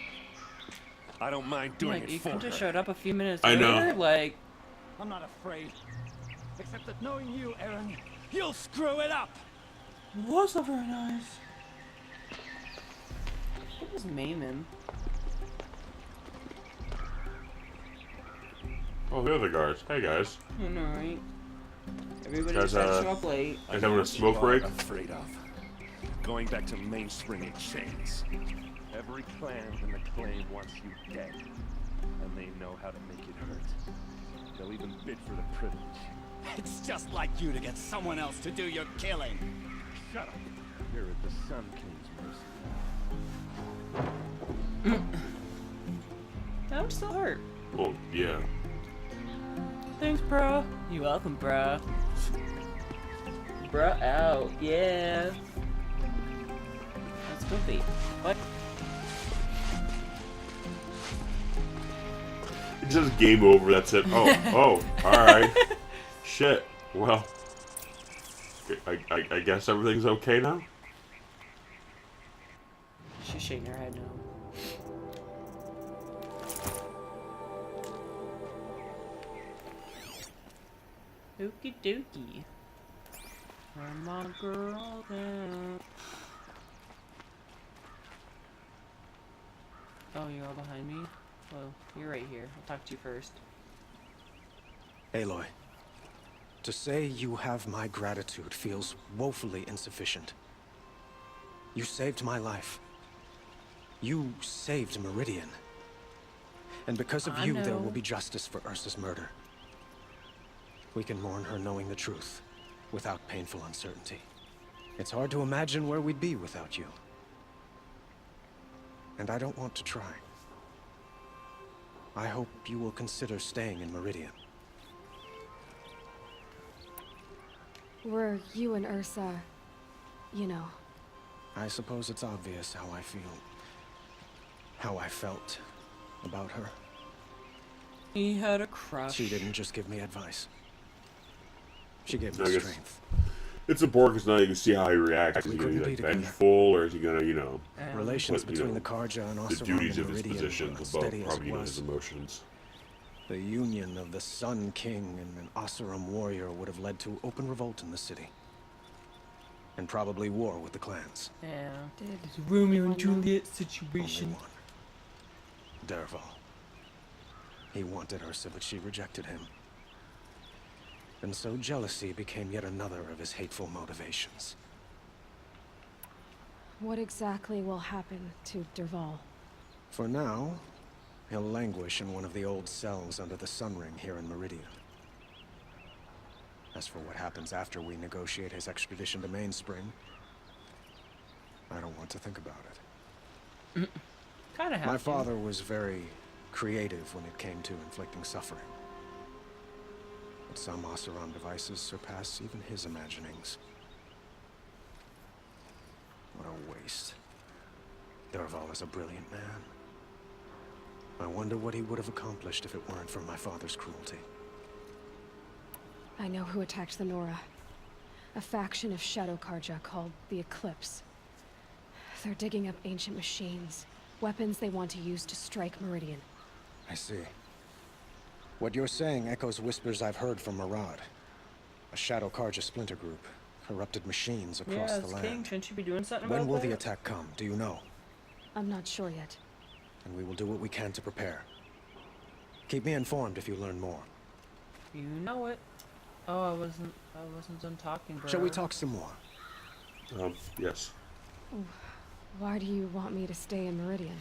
I don't mind doing like, it you for could have her. showed up a few minutes I later, know. like... I'm not afraid. Except that knowing you, Erend, you'll screw it up. Was not very nice. Just maim him. Oh, the other guards. Hey, guys. I know, right? Everybody Guys, tries to show up late. guys having a smoke break? Afraid of going back to mainspring in chains. Every clan in the claim wants you dead, and they know how to make it hurt. They'll even bid for the privilege. It's just like you to get someone else to do your killing. Shut up. You're at the Sun King's mercy. I'm still hurt. Oh, yeah. Thanks, bro. You're welcome, bro. Bro out. Yeah. That's goofy. What? It's just game over. That's it. Oh, all right. Shit. Well, I guess everything's okay now. She's shaking her head no. Okie dokie. Where my girl at? Oh, you're all behind me? Well, you're right here. I'll talk to you first. Aloy, to say you have my gratitude feels woefully insufficient. You saved my life. You saved Meridian. And because of you, there will be justice for Ursa's murder. We can mourn her knowing the truth, without painful uncertainty. It's hard to imagine where we'd be without you. And I don't want to try. I hope you will consider staying in Meridian. Were you and Ursa, you know? I suppose it's obvious how I feel. How I felt about her. He had a crush. She didn't just give me advice. She gave me strength. It's important because now you can see how he reacts. Is he going to be like vengeful, or is he going to, you know, relations put, between the Karja and the duties of his Meridian position were above steady as probably it his emotions. The union of the Sun King and an Oseram warrior would have led to open revolt in the city. And probably war with the clans. Yeah. It's a Romeo and Juliet situation. Dervahl. He wanted Ursa, but she rejected him. And so jealousy became yet another of his hateful motivations. What exactly will happen to Dervahl? For now, he'll languish in one of the old cells under the Sun Ring here in Meridian. As for what happens after we negotiate his extradition to Mainspring, I don't want to think about it. Kinda have My to. father was very creative when it came to inflicting suffering. But some Oseram devices surpass even his imaginings. What a waste. Dervahl is a brilliant man. I wonder what he would have accomplished if it weren't for my father's cruelty. I know who attacked the Nora. A faction of Shadow Karja called the Eclipse. They're digging up ancient machines, weapons they want to use to strike Meridian. I see. What you're saying echoes whispers I've heard from Murad. A Shadow Karja splinter group. Corrupted machines across the land. King, shouldn't you be doing something When about will that? the attack come? Do you know? I'm not sure yet. And we will do what we can to prepare. Keep me informed if you learn more. You know it. Oh, I wasn't done talking, bro. Shall we talk some more? Yes. Why do you want me to stay in Meridian?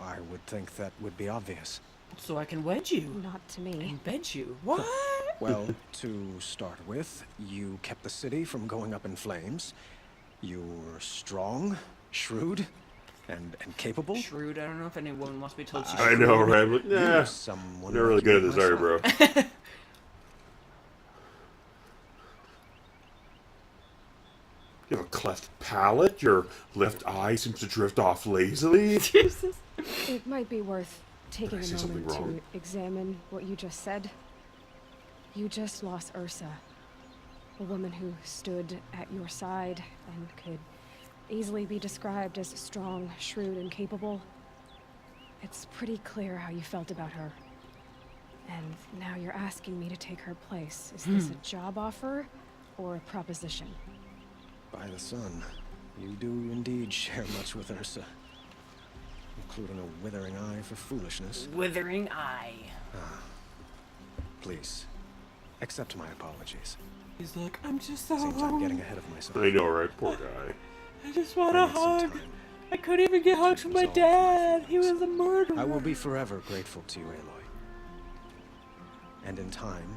I would think that would be obvious. So I can wed you. Not to me. And bed you. What? Well, to start with, you kept the city from going up in flames. You were strong, shrewd, and capable. Shrewd? I don't know if anyone wants to be told she's I know, shrewd. right? But, yeah, someone they're really like good you at this, are you, bro? You have a cleft palate. Your left eye seems to drift off lazily. Jesus. It might be worth taking Did I a say moment something wrong? to examine what you just said. You just lost Ursa, a woman who stood at your side and could easily be described as strong, shrewd, and capable. It's pretty clear how you felt about her. And now you're asking me to take her place. Is this a job offer or a proposition? By the sun, you do indeed share much with Ursa. Including a withering eye for foolishness. Withering eye. Please, accept my apologies. He's like, I'm just so Seems I'm getting ahead of myself. I know, right? Poor guy. I just want a hug. I couldn't even get hugs from my dad. He was a murderer. I will be forever grateful to you, Aloy. And in time,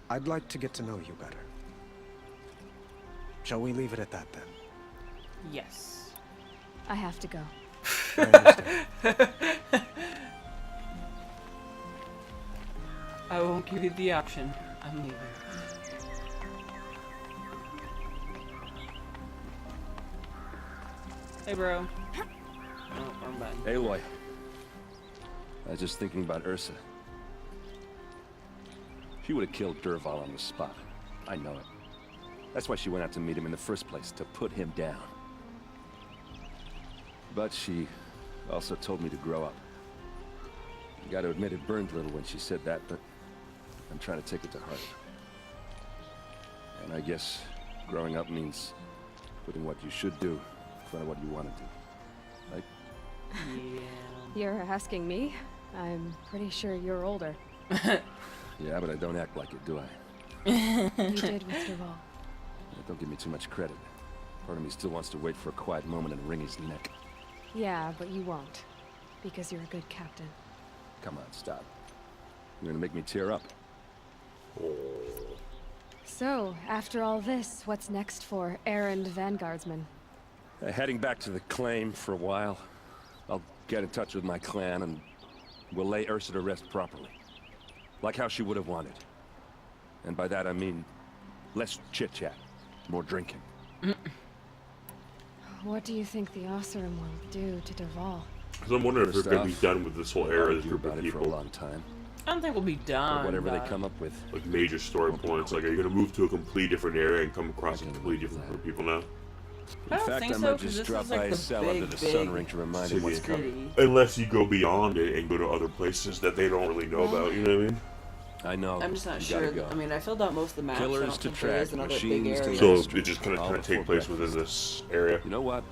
I'd like to get to know you better. Shall we leave it at that, then? Yes. I have to go. I understand. I won't give you the option. I'm leaving. Hey, bro. Oh, wrong button. Aloy. I was just thinking about Ursa. She would have killed Dervahl on the spot. I know it. That's why she went out to meet him in the first place, to put him down. But she also told me to grow up. You gotta admit it burned a little when she said that, but I'm trying to take it to heart. And I guess growing up means putting what you should do in front of what you want to do. Right? Yeah. You're asking me? I'm pretty sure you're older. Yeah, but I don't act like it, do I? You did with Dervahl. Don't give me too much credit. Part of me still wants to wait for a quiet moment and wring his neck. Yeah, but you won't. Because you're a good captain. Come on, stop. You're gonna make me tear up. So, after all this, what's next for Erend Vanguardsman? Heading back to the claim for a while. I'll get in touch with my clan and we'll lay Ursa to rest properly. Like how she would have wanted. And by that I mean less chit-chat, more drinking. What do you think the Oseram will do to Dervahl? Because I'm wondering if they're going to be done with this whole era, this group of For a people. long time. I don't think we'll be done. Or whatever they but- come up with. Like major story points. Like, are you going to move to a completely different area and come across a completely different group of people now? I In don't fact, think I so, might 'cause just this drop is, like, by a the cell big, under the big sun ring to remind him what's city. coming. Unless you go beyond it and go to other places that they don't really know about, you know what I mean? I know. I'm just not You gotta sure. go. I mean, I filled out most of the maps. Killers I don't to think there track, is another big machines to area. So it just kind All of take before place breakfast. within this area. You know what?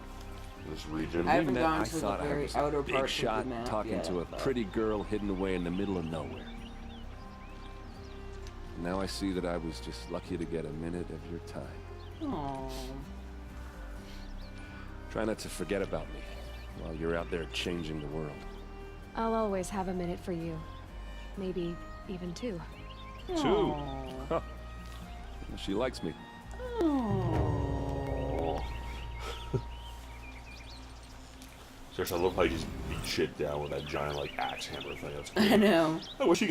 This region. I haven't met, gone I to the thought I very was outer a big parts of the shot map talking yet, to a but- pretty girl hidden away in the middle of nowhere. Now I see that I was just lucky to get a minute of your time. Aww. Try not to forget about me while you're out there changing the world. I'll always have a minute for you. Maybe even two. Two? Huh. She likes me. Seriously, I love how you just beat shit down with that giant like axe hammer thing. That's cool. I know. I wish you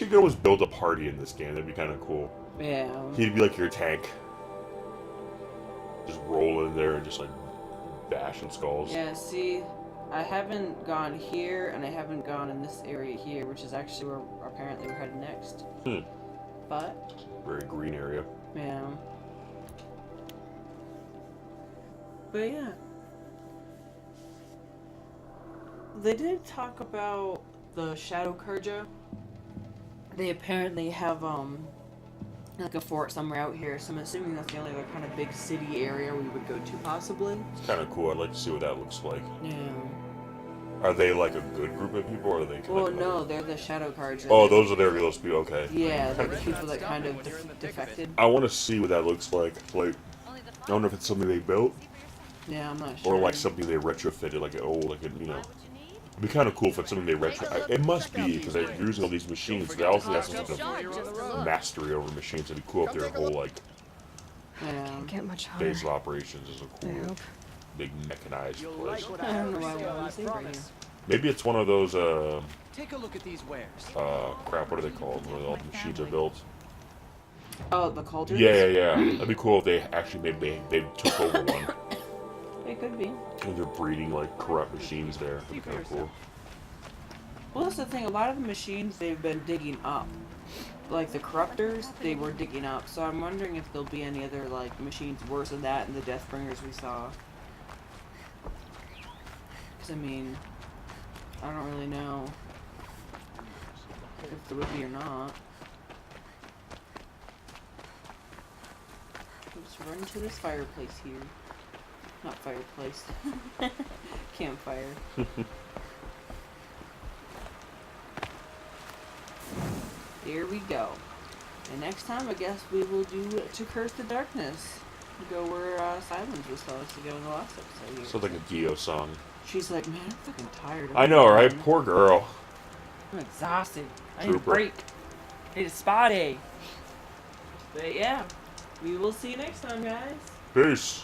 could almost build a party in this game. That'd be kind of cool. Yeah. He'd be like your tank. Just roll in there and just like bashing skulls. Yeah, see, I haven't gone here, and I haven't gone in this area here, which is actually where apparently we're headed next. But, Very green area. yeah. But yeah. They did talk about the Shadow Kurja. They apparently have, like a fort somewhere out here, so I'm assuming that's the only other kind of big city area we would go to, possibly. It's kind of cool. I'd like to see what that looks like. Yeah. Are they like a good group of people, or are they? Well, no, they're the Shadow Kurja. Oh, those are those people. Okay. Yeah, they're the people that kind of defected. I want to see what that looks like. Like, I don't know if it's something they built, Yeah, I'm not sure. or like something they retrofitted, like you know. It'd be kind of cool if it's something they it must be, because they're using all these machines. They also have some sort of mastery over machines. It'd be cool if their whole like Yeah. Get much harder. base of operations is a cool, hope. big mechanized place. I don't know why I want to say right here. Maybe it's one of those Take a look at these wares. crap. What are they called? Where all the machines are built. Oh, the cauldrons? Yeah. That'd be cool if they actually they took over one. It could be. And they're breeding like corrupt machines there. That'd be kind of cool. Well, that's the thing. A lot of the machines they've been digging up. Like the corruptors, they were digging up. So I'm wondering if there'll be any other like machines worse than that in the Deathbringers we saw. Because I mean, I don't really know if there would be or not. Let's run to this fireplace here. Not fireplace. Campfire. Here we go. And next time, I guess we will do To Curse the Darkness. Go where Silence was telling us to go in the last episode. Here. Sounds like a Dio song. She's like, man, I'm fucking tired. I know, right? Poor girl. I'm exhausted. I need a Trooper. break. I need a spa day. But yeah, we will see you next time, guys. Peace.